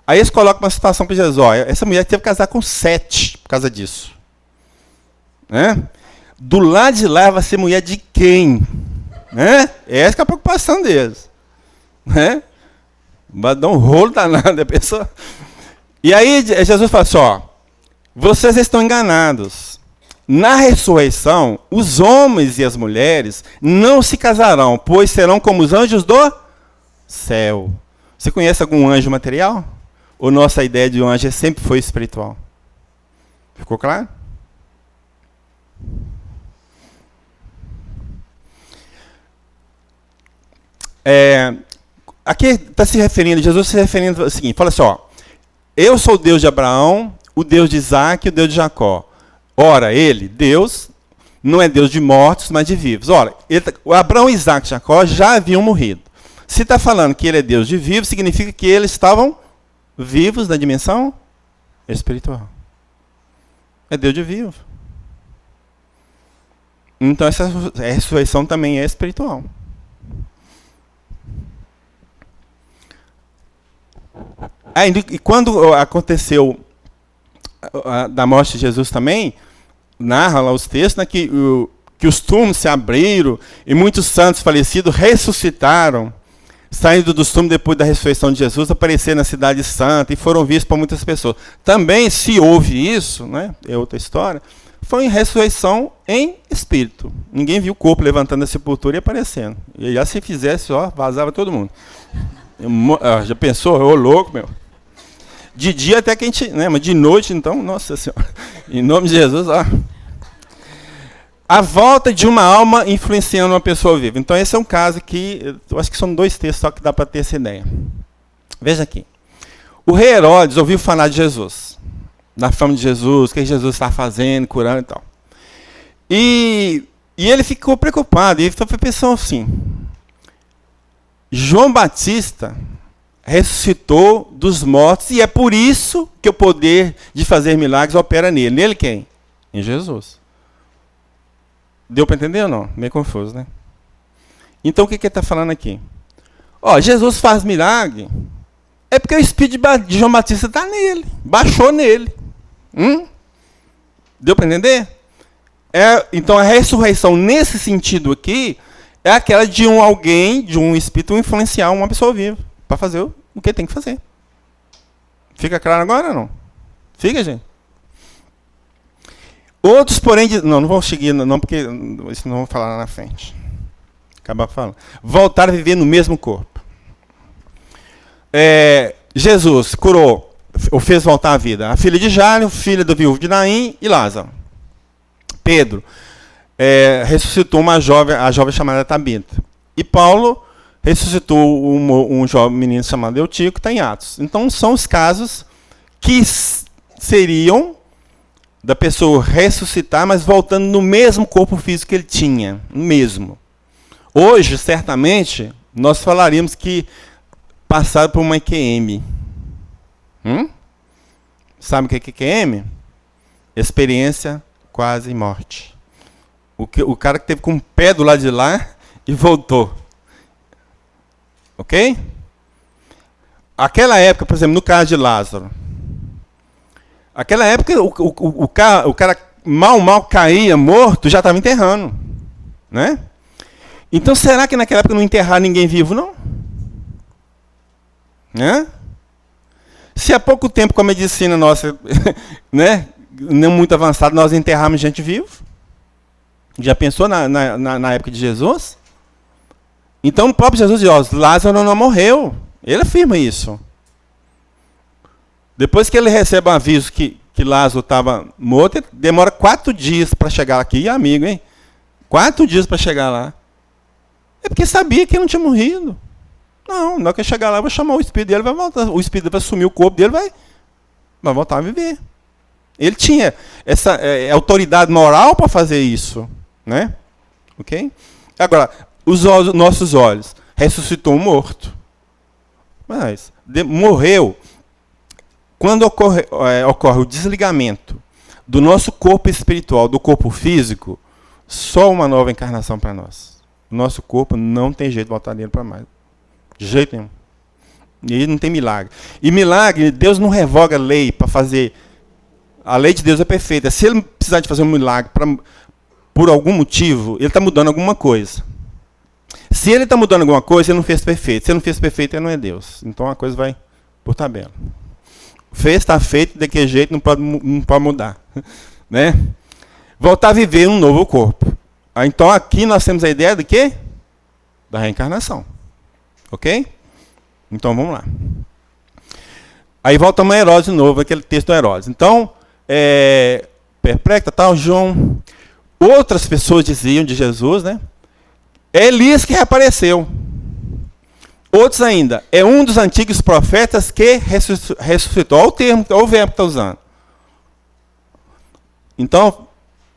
Aí eles colocam uma situação para Jesus. Olha, essa mulher teve que casar com 7 por causa disso. Né? Do lado de lá vai ser mulher de quem? Né? Essa é a preocupação deles. Né? Vai dar um rolo danado a pessoa. E aí Jesus fala assim, ó, vocês estão enganados. Na ressurreição, os homens e as mulheres não se casarão, pois serão como os anjos do céu. Você conhece algum anjo material? Ou nossa ideia de um anjo sempre foi espiritual? Ficou claro? Aqui está se referindo, Jesus se referindo ao seguinte, fala assim, ó, eu sou o Deus de Abraão, o Deus de Isaac e o Deus de Jacó. Ora, ele, Deus, não é Deus de mortos, mas de vivos. Ora, Abraão, Isaac e Jacó já haviam morrido. Se está falando que ele é Deus de vivos, significa que eles estavam vivos na dimensão espiritual. É Deus de vivo. Então, essa ressurreição também é espiritual. E quando aconteceu da morte de Jesus também, narra lá os textos, né, que os túmulos se abriram e muitos santos falecidos ressuscitaram, saindo dos túmulos depois da ressurreição de Jesus, apareceram na cidade santa e foram vistos por muitas pessoas. Também, se houve isso, né, é outra história, foi em ressurreição em espírito. Ninguém viu o corpo levantando da sepultura e aparecendo. E já se fizesse, ó, vazava todo mundo. Já pensou? Ô louco, meu. De dia até que a gente, né, mas de noite, então, nossa Senhora, em nome de Jesus, ó. A volta de uma alma influenciando uma pessoa viva. Então, esse é um caso que, eu acho que são 2 textos só que dá para ter essa ideia. Veja aqui. O rei Herodes ouviu falar de Jesus, da fama de Jesus, o que Jesus está fazendo, curando e tal. E ele ficou preocupado, e foi pensando assim, João Batista ressuscitou dos mortos e é por isso que o poder de fazer milagres opera nele. Nele quem? Em Jesus. Deu para entender ou não? Meio confuso, né? Então o que ele está falando aqui? Ó, Jesus faz milagre, é porque o Espírito de João Batista está nele, baixou nele. Deu para entender? Então a ressurreição nesse sentido aqui é aquela de alguém, de um Espírito influenciar uma pessoa viva para fazer o que tem que fazer. Fica claro agora ou não? Fica, gente? Outros, porém, não vou seguir, não, porque isso não vou falar lá na frente. Acabar falando. Voltar a viver no mesmo corpo. Jesus curou, ou fez voltar à vida, a filha de Jairo, filha do viúvo de Naim e Lázaro. Pedro ressuscitou a jovem chamada Tabita. E Paulo ressuscitou um jovem menino chamado Eutico, está em Atos. Então são os casos que seriam da pessoa ressuscitar, mas voltando no mesmo corpo físico que ele tinha, no mesmo. Hoje, certamente, nós falaríamos que passaram por uma EQM. Sabe o que é EQM? Experiência quase morte. O cara que teve com o pé do lado de lá e voltou. Ok? Aquela época, por exemplo, no caso de Lázaro. Aquela época, o cara mal caía morto, já estava enterrando. Né? Então, será que naquela época não enterraram ninguém vivo, não? Né? Se há pouco tempo com a medicina nossa, né, não muito avançada, nós enterramos gente viva? Já pensou na época de Jesus? Então o próprio Jesus diz, Lázaro não morreu. Ele afirma isso. Depois que ele recebe um aviso que Lázaro estava morto, ele demora 4 dias para chegar aqui. Amigo, hein? 4 dias para chegar lá. É porque sabia que ele não tinha morrido. Não, na hora que ele chegar lá, eu vou chamar o espírito dele, vai voltar. O espírito vai assumir o corpo dele, vai voltar a viver. Ele tinha essa autoridade moral para fazer isso. Né? Ok? Agora, nossos olhos. Ressuscitou um morto. Mas morreu. Quando ocorre o desligamento do nosso corpo espiritual, do corpo físico, só uma nova encarnação para nós. O nosso corpo não tem jeito de voltar nele para mais. De jeito nenhum. E não tem milagre. E milagre, Deus não revoga a lei para fazer. A lei de Deus é perfeita. Se ele precisar de fazer um milagre por algum motivo, ele está mudando alguma coisa. Se ele está mudando alguma coisa, ele não fez perfeito. Se ele não fez perfeito, ele não é Deus. Então a coisa vai por tabela. Fez, está feito, de que jeito não pode mudar. Né? Voltar a viver um novo corpo. Então aqui nós temos a ideia de quê? Da reencarnação. Ok? Então vamos lá. Aí voltamos a Herodes de novo, aquele texto do Herodes. Então, perplexo, tal, João. Outras pessoas diziam de Jesus, né? É Elias que reapareceu. Outros ainda, é um dos antigos profetas que ressuscitou. Olha o termo, olha o verbo que está usando. Então,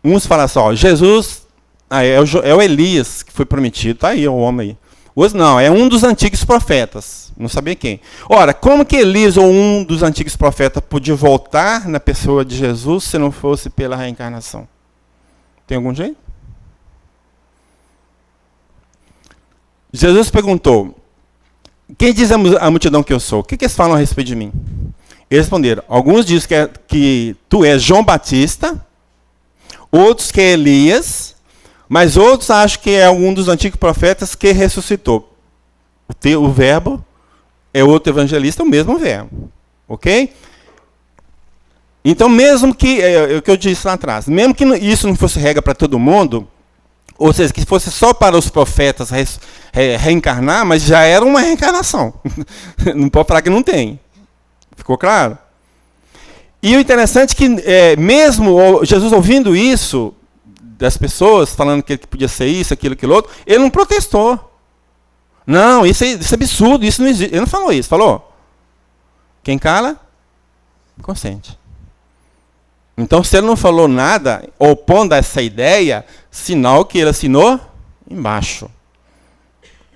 uns falam assim, ó, Jesus, é o Elias que foi prometido, está aí o homem aí. Outros não, é um dos antigos profetas, não sabia quem. Ora, como que Elias ou um dos antigos profetas podia voltar na pessoa de Jesus se não fosse pela reencarnação? Tem algum jeito? Jesus perguntou, quem diz a multidão que eu sou? O que eles falam a respeito de mim? Eles responderam, alguns dizem que tu és João Batista, outros que é Elias, mas outros acham que é um dos antigos profetas que ressuscitou. O verbo é outro evangelista, o mesmo verbo. Ok? Então, mesmo que, é o que eu disse lá atrás, mesmo que isso não fosse regra para todo mundo, ou seja, que fosse só para os profetas reencarnar, mas já era uma reencarnação. Não pode falar que não tem. Ficou claro? E o interessante é que, mesmo Jesus ouvindo isso, das pessoas falando que podia ser isso, aquilo, aquilo outro, ele não protestou. Não, isso é absurdo, isso não existe. Ele não falou isso, falou? Quem cala, consente. Então, se ele não falou nada, opondo a essa ideia, sinal que ele assinou embaixo.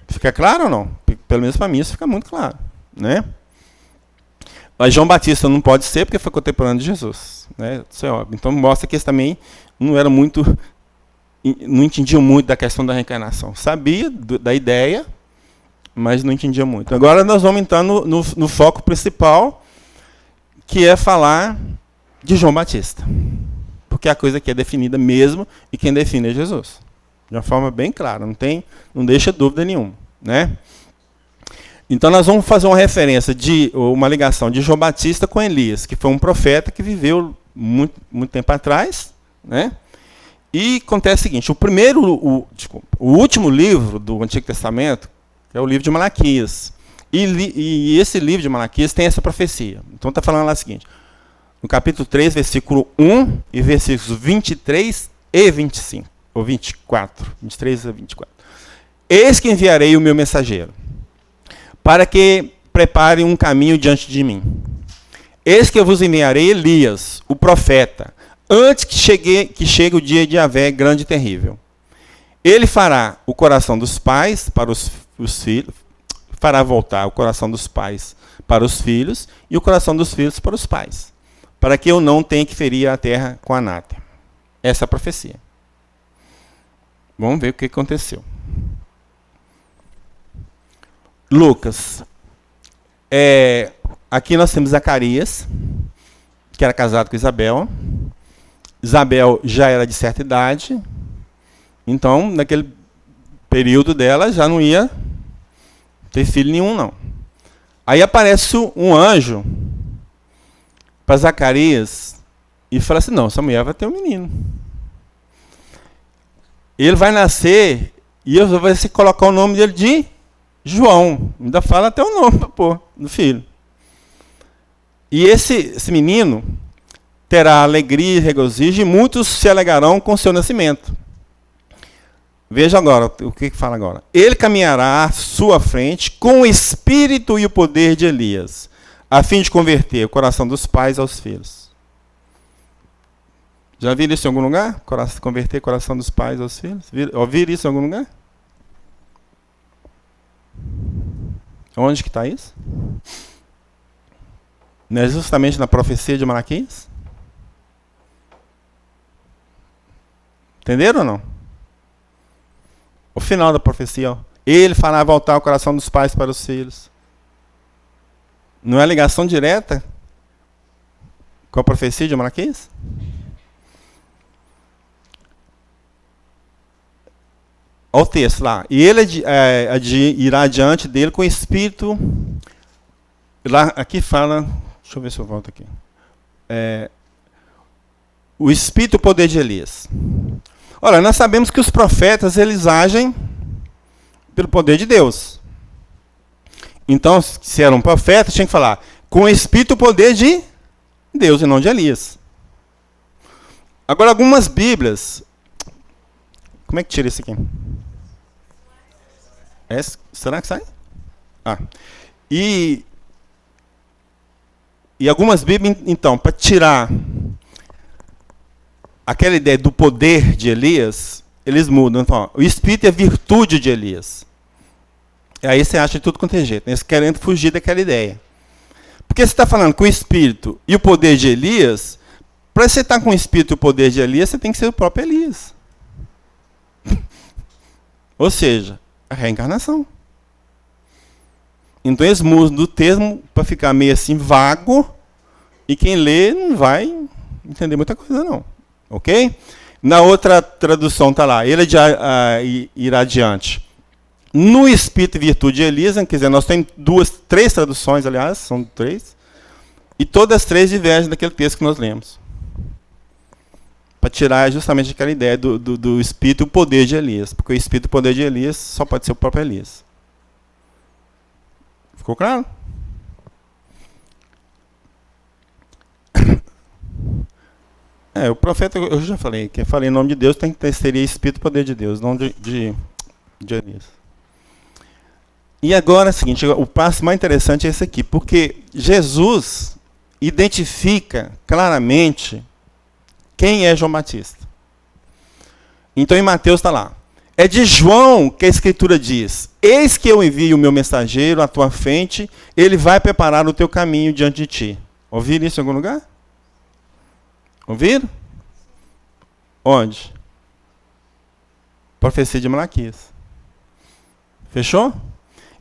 Fica claro ou não? Pelo menos para mim isso fica muito claro, né? Mas João Batista não pode ser porque foi contemporâneo de Jesus, né? Isso é óbvio. Então mostra que eles também não entendiam muito da questão da reencarnação. Sabia da ideia, mas não entendia muito. Agora nós vamos entrar no foco principal, que é falar de João Batista. Porque é a coisa que é definida mesmo, e quem define é Jesus. De uma forma bem clara, não deixa dúvida nenhuma, né? Então nós vamos fazer uma referência, uma ligação de João Batista com Elias, que foi um profeta que viveu muito, muito tempo atrás, né? E acontece o seguinte, o último livro do Antigo Testamento é o livro de Malaquias. E esse livro de Malaquias tem essa profecia. Então está falando lá o seguinte, no capítulo 3, versículo 1 e versículos 23 e 25, ou 24, 23 a 24. Eis que enviarei o meu mensageiro, para que prepare um caminho diante de mim. Eis que eu vos enviarei Elias, o profeta, antes que chegue o dia de Yahvé grande e terrível. Ele fará o coração dos pais para os filhos, fará voltar o coração dos pais para os filhos e o coração dos filhos para os pais, para que eu não tenha que ferir a terra com anátema. Essa é a profecia. Vamos ver o que aconteceu. Lucas. Aqui nós temos Zacarias, que era casado com Isabel. Isabel já era de certa idade, então naquele período dela já não ia ter filho nenhum, não. Aí aparece um anjo para Zacarias e fala assim, não, essa mulher vai ter um menino. Ele vai nascer e eu vou colocar o nome dele de João. Ainda fala até o nome para pôr no filho. E esse menino terá alegria e regozijo, e muitos se alegrarão com seu nascimento. Veja agora o que fala agora. Ele caminhará à sua frente com o espírito e o poder de Elias, a fim de converter o coração dos pais aos filhos. Já viram isso em algum lugar? Converter o coração dos pais aos filhos? Ouviram isso em algum lugar? Onde que está isso? Não é justamente na profecia de Malaquias? Entenderam ou não? O final da profecia, ó. Ele fará voltar o coração dos pais para os filhos. Não é ligação direta com a profecia de Malaquias? Olha o texto lá. E ele irá diante dele com o espírito. Lá, aqui fala. Deixa eu ver se eu volto aqui. O espírito e o poder de Elias. Olha, nós sabemos que os profetas, eles agem pelo poder de Deus. Então, se era um profeta, tinha que falar com o espírito e o poder de Deus e não de Elias. Agora, algumas Bíblias... Como é que tira isso aqui? Será que sai? E algumas Bíblias, então, para tirar aquela ideia do poder de Elias, eles mudam. Então, o espírito é a virtude de Elias. E aí você acha tudo quanto é jeito. Eles querendo fugir daquela ideia. Porque você está falando com o espírito e o poder de Elias, para você estar com o espírito e o poder de Elias, você tem que ser o próprio Elias. Ou seja, a reencarnação. Então eles mudam do termo para ficar meio assim vago, e quem lê não vai entender muita coisa não. Ok? Na outra tradução está lá, ele irá adiante no espírito e virtude de Elias. Quer dizer, nós temos três traduções, aliás, são três, e todas as três divergem daquele texto que nós lemos. Para tirar justamente aquela ideia do espírito e o poder de Elias. Porque o espírito e o poder de Elias só pode ser o próprio Elias. Ficou claro? O profeta, eu já falei, que falei em nome de Deus, seria espírito e poder de Deus, não de Elias. E agora é o seguinte, o passo mais interessante é esse aqui, porque Jesus identifica claramente quem é João Batista. Então em Mateus está lá, É de João que a Escritura diz: eis que eu envio o meu mensageiro à tua frente, ele vai preparar o teu caminho diante de ti. Ouviram isso em algum lugar? Ouviram? Onde? Profecia de Malaquias. Fechou?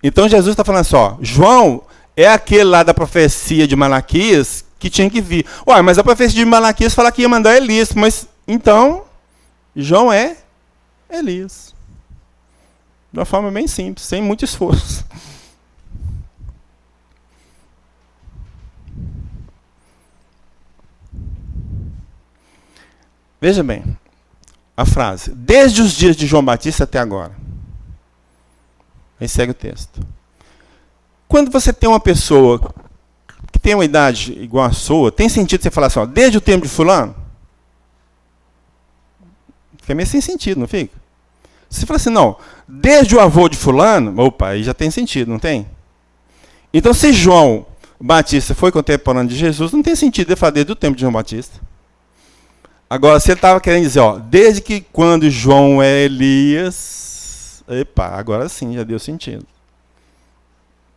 Então Jesus está falando assim, ó, João é aquele lá da profecia de Malaquias que tinha que vir. Ué, mas a profecia de Malaquias fala que ia mandar Elias, mas então João é Elias. De uma forma bem simples, sem muito esforço. Veja bem, a frase, desde os dias de João Batista até agora. Aí segue o texto. Quando você tem uma pessoa que tem uma idade igual a sua, tem sentido você falar assim, ó, desde o tempo de fulano? Fica meio sem sentido, não fica? Se você fala assim, não, desde o avô de fulano, opa, aí já tem sentido, não tem? Então, se João Batista foi contemporâneo de Jesus, não tem sentido ele falar desde o tempo de João Batista. Agora, se ele estava querendo dizer, ó, desde que quando João é Elias, epa, agora sim, já deu sentido.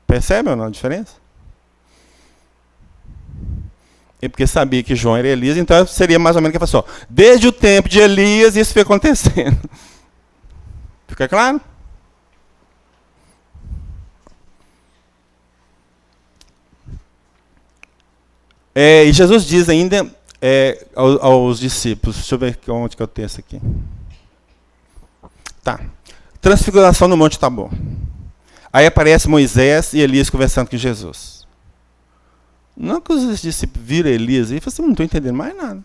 Percebe ou não a diferença? É porque sabia que João era Elias, então seria mais ou menos que ele falou assim, ó, desde o tempo de Elias isso foi acontecendo. Fica claro? E Jesus diz ainda aos discípulos, deixa eu ver onde que eu tenho isso aqui. Tá. Transfiguração no Monte Tabor. Aí aparece Moisés e Elias conversando com Jesus. Não que os discípulos viram Elias e falam assim, não estou entendendo mais nada.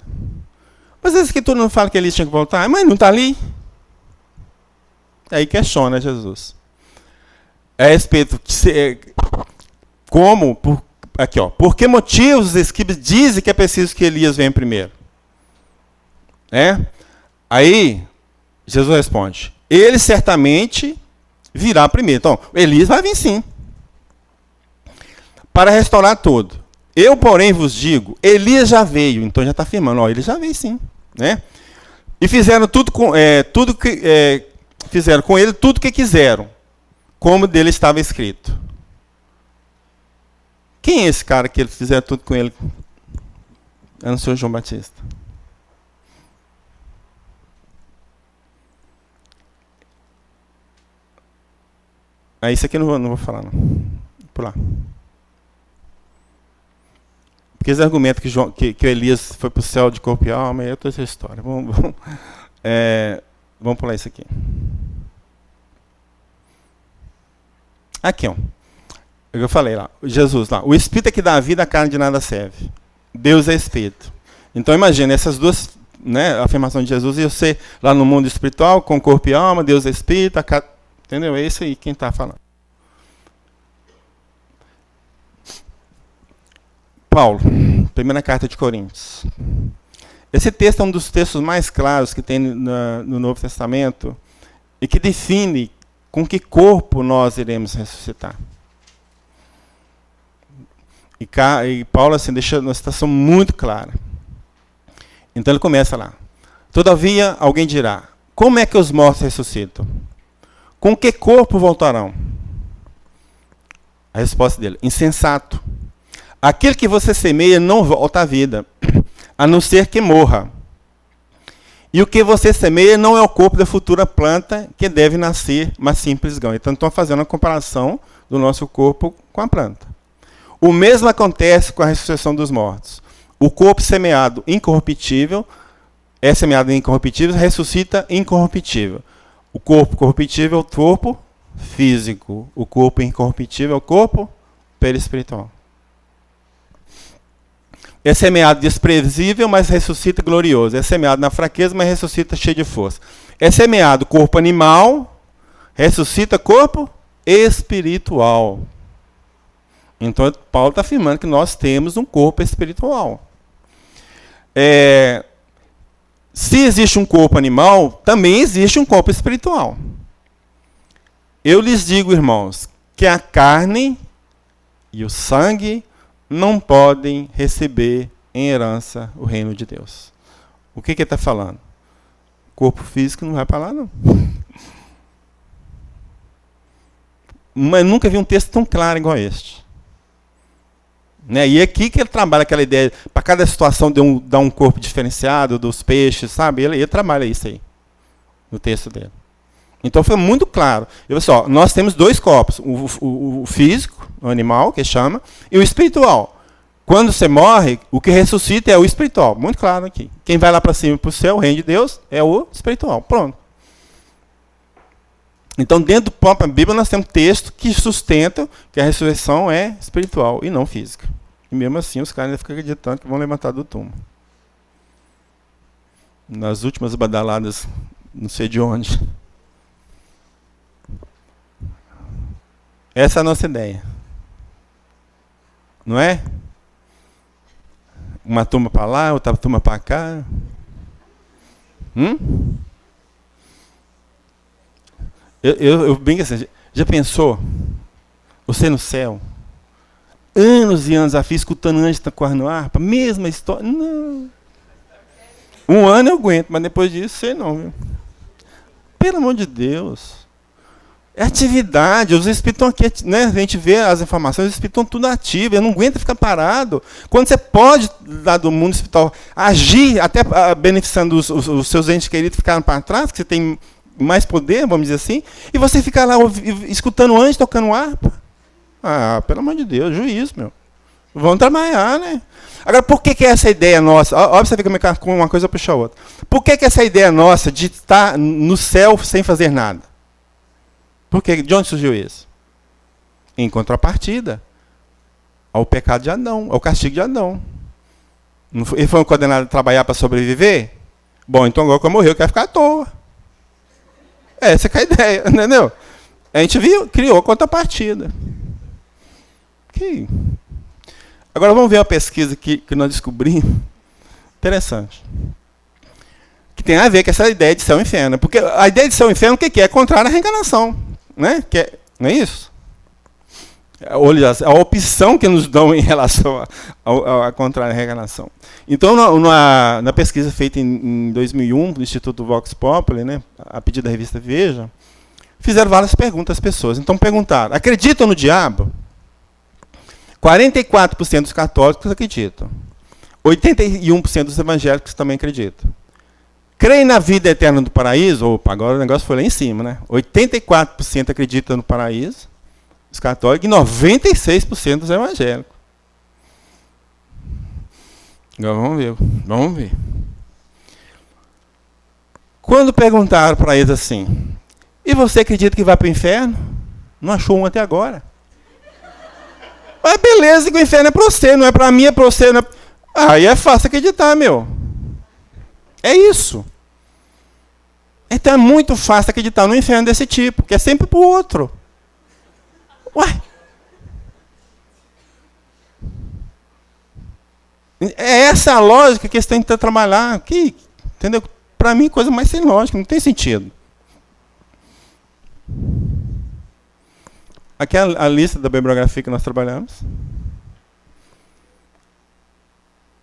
Mas esse que todo mundo fala que Elias tinha que voltar, mas não está ali. Aí questiona Jesus. A respeito como, aqui ó, por que motivos os escribas dizem que é preciso que Elias venha primeiro? Aí Jesus responde, ele certamente virá primeiro. Então, Elias vai vir sim. Para restaurar tudo. Eu, porém, vos digo, Elias já veio. Então já está afirmando, ó, ele já veio sim. Né? E fizeram fizeram com ele tudo o que quiseram, como dele estava escrito. Quem é esse cara que eles fizeram tudo com ele? É o Senhor João Batista. Isso aqui eu não vou falar, não. Vou pular. Porque eles argumentam que o Elias foi para o céu de corpo e alma, é outra história. Vamos pular isso aqui. Aqui, ó. Eu falei lá, Jesus lá. O Espírito é que dá a vida, a carne de nada serve. Deus é Espírito. Então imagina, essas duas, né, afirmações de Jesus, e você lá no mundo espiritual, com corpo e alma, Deus é Espírito, entendeu? É isso aí quem está falando. Paulo, primeira carta de Coríntios. Esse texto é um dos textos mais claros que tem no Novo Testamento e que define com que corpo nós iremos ressuscitar. E Paulo assim, deixa uma situação muito clara. Então ele começa lá. Todavia, alguém dirá, como é que os mortos ressuscitam? Com que corpo voltarão? A resposta dele, insensato. Aquele que você semeia não volta à vida, a não ser que morra. E o que você semeia não é o corpo da futura planta que deve nascer, mas simples grão. Então, estão fazendo uma comparação do nosso corpo com a planta. O mesmo acontece com a ressurreição dos mortos. O corpo semeado incorruptível é semeado incorruptível, ressuscita incorruptível. O corpo corruptível é o corpo físico. O corpo incorruptível é o corpo perispiritual. É semeado desprezível, mas ressuscita glorioso. É semeado na fraqueza, mas ressuscita cheio de força. É semeado corpo animal, ressuscita corpo espiritual. Então, Paulo está afirmando que nós temos um corpo espiritual. Se existe um corpo animal, também existe um corpo espiritual. Eu lhes digo, irmãos, que a carne e o sangue não podem receber em herança o reino de Deus. O que ele está falando? O corpo físico não vai para lá, não. mas nunca vi um texto tão claro igual este. Né? E é aqui que ele trabalha aquela ideia, para cada situação dar um corpo diferenciado dos peixes, sabe? Ele trabalha isso aí, no texto dele. Então foi muito claro. Eu falei assim, nós temos dois corpos, o físico, o animal, que chama, e o espiritual. Quando você morre, o que ressuscita é o espiritual. Muito claro aqui. Quem vai lá para cima, para o céu, o reino de Deus, é o espiritual. Pronto. Então, dentro do próprio Bíblia, nós temos texto que sustenta que a ressurreição é espiritual e não física. E mesmo assim, os caras ainda ficam acreditando que vão levantar do túmulo. Nas últimas badaladas, não sei de onde. Essa é a nossa ideia. Não é? Uma turma para lá, outra turma para cá. Eu bem assim, já pensou? Você no céu? Anos e anos a fio, escutando anjos tocando harpa, mesma história. Não. Um ano eu aguento, mas depois disso, sei não. Viu? Pelo amor de Deus. É atividade, os espíritos estão aqui, né? A gente vê as informações, os espíritos estão tudo ativos, eu não aguento ficar parado. Quando você pode, lá do mundo espiritual, agir, até beneficiando os seus entes queridos que ficaram para trás, que você tem mais poder, vamos dizer assim, e você fica lá escutando anjos, tocando harpa. Ah, pelo amor de Deus, juízo, meu. Vamos trabalhar, né? Agora, por que é essa ideia nossa? Olha, você fica com uma coisa puxa a outra. Por que essa ideia nossa de estar no céu sem fazer nada? Por quê? De onde surgiu isso? Em contrapartida ao pecado de Adão, ao castigo de Adão. Ele foi condenado a trabalhar para sobreviver? Bom, então agora que eu morri, eu quero ficar à toa. Essa é a ideia, entendeu? A gente criou a contrapartida. Agora vamos ver uma pesquisa que nós descobrimos. Interessante. Que tem a ver com essa ideia de céu e inferno. Porque a ideia de céu e inferno, o que é? É contrária à reencarnação. Né? Não é isso? A opção que nos dão em relação à contrária à reencarnação. Então, na pesquisa feita em 2001, do Instituto Vox Populi, né, a pedido da revista Veja, fizeram várias perguntas às pessoas. Então perguntaram, acreditam no diabo? 44% dos católicos acreditam. 81% dos evangélicos também acreditam. Creem na vida eterna do paraíso? Opa, agora o negócio foi lá em cima, né? 84% acreditam no paraíso, os católicos, e 96% dos evangélicos. Agora vamos ver. Quando perguntaram para eles assim, e você acredita que vai para o inferno? Não achou um até agora. Mas beleza, que o inferno é para você, não é para mim, é para você. Não é... Aí é fácil acreditar, meu. É isso. Então é muito fácil acreditar no inferno desse tipo, que é sempre para o outro. Ué. É essa a lógica que eles têm que trabalhar aqui. Entendeu? Para mim, coisa mais sem lógica, não tem sentido. Aqui é a lista da bibliografia que nós trabalhamos.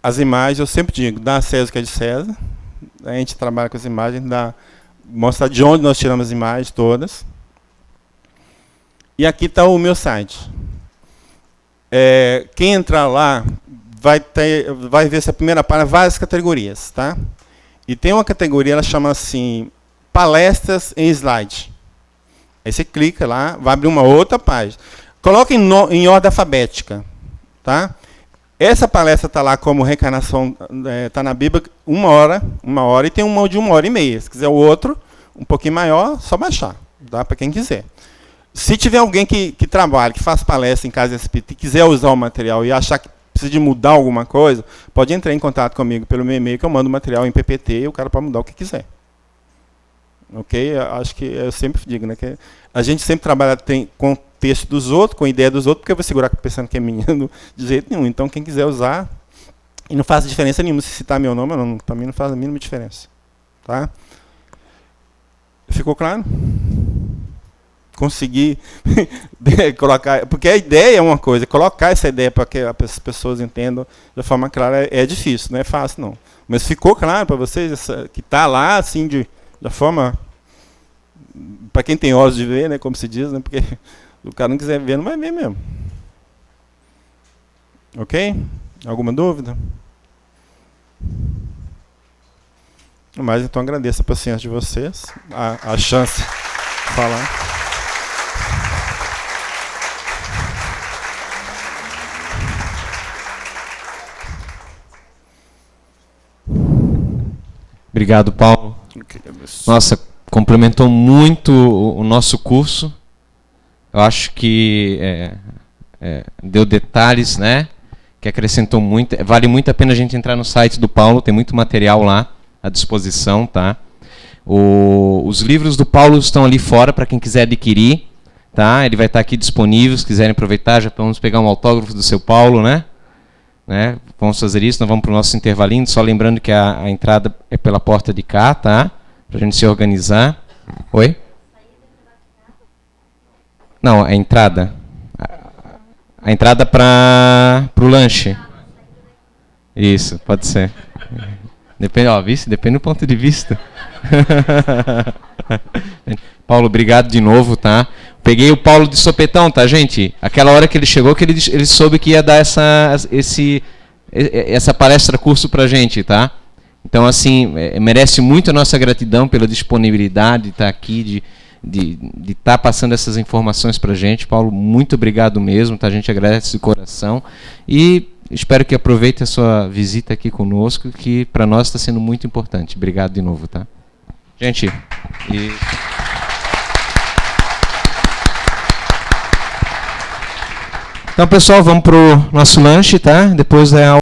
As imagens, eu sempre digo, dá a César o que é de César. A gente trabalha com as imagens, mostra de onde nós tiramos as imagens todas. E aqui está o meu site. Quem entrar lá vai ver essa primeira página, várias categorias, tá? E tem uma categoria, ela chama assim, palestras em slide. Aí você clica lá, vai abrir uma outra página. Coloca em ordem alfabética, tá? Essa palestra está lá como reencarnação, está na Bíblia, uma hora, e tem uma de 1h30. Se quiser o outro, um pouquinho maior, só baixar. Dá para quem quiser. Se tiver alguém que trabalha, que faz palestra em casa espírita e quiser usar o material e achar que precisa de mudar alguma coisa, pode entrar em contato comigo pelo meu e-mail, que eu mando o material em PPT e o cara pode mudar o que quiser. Ok? Acho que eu sempre digo, né? Que a gente sempre trabalha com o texto dos outros, com a ideia dos outros, porque eu vou segurar pensando que é minha de jeito nenhum. Então, quem quiser usar, e não faz diferença nenhuma se citar meu nome ou não, para mim não faz a mínima diferença. Tá? Ficou claro? Conseguir colocar, porque a ideia é uma coisa, colocar essa ideia para que as pessoas entendam de forma clara é difícil, não é fácil não. Mas ficou claro para vocês que está lá assim da forma para quem tem olhos de ver, né, como se diz, né, porque Se o cara não quiser ver, não vai ver mesmo. Ok? Alguma dúvida? Mas então agradeço a paciência de vocês, a chance de falar. Obrigado, Paulo. Nossa, complementou muito o nosso curso. Eu acho que deu detalhes, né? Que acrescentou muito. Vale muito a pena a gente entrar no site do Paulo, tem muito material lá à disposição, tá? Os livros do Paulo estão ali fora para quem quiser adquirir, tá? Ele vai estar aqui disponível, se quiserem aproveitar, já vamos pegar um autógrafo do seu Paulo, né? Vamos fazer isso, nós vamos para o nosso intervalinho, só lembrando que a entrada é pela porta de cá, tá? Para a gente se organizar. Oi? Não, a entrada. A entrada para o lanche. Isso, pode ser. Depende, depende do ponto de vista. Paulo, obrigado de novo, tá? Peguei o Paulo de sopetão, tá, gente? Aquela hora que ele chegou, que ele soube que ia dar essa palestra curso pra gente, tá? Então, assim, merece muito a nossa gratidão pela disponibilidade de estar aqui, de estar passando essas informações pra gente. Paulo, muito obrigado mesmo, tá? A gente agradece de coração e espero que aproveite a sua visita aqui conosco, que para nós está sendo muito importante. Obrigado de novo, tá? Gente, Então, pessoal, vamos pro nosso lanche, tá? Depois da aula.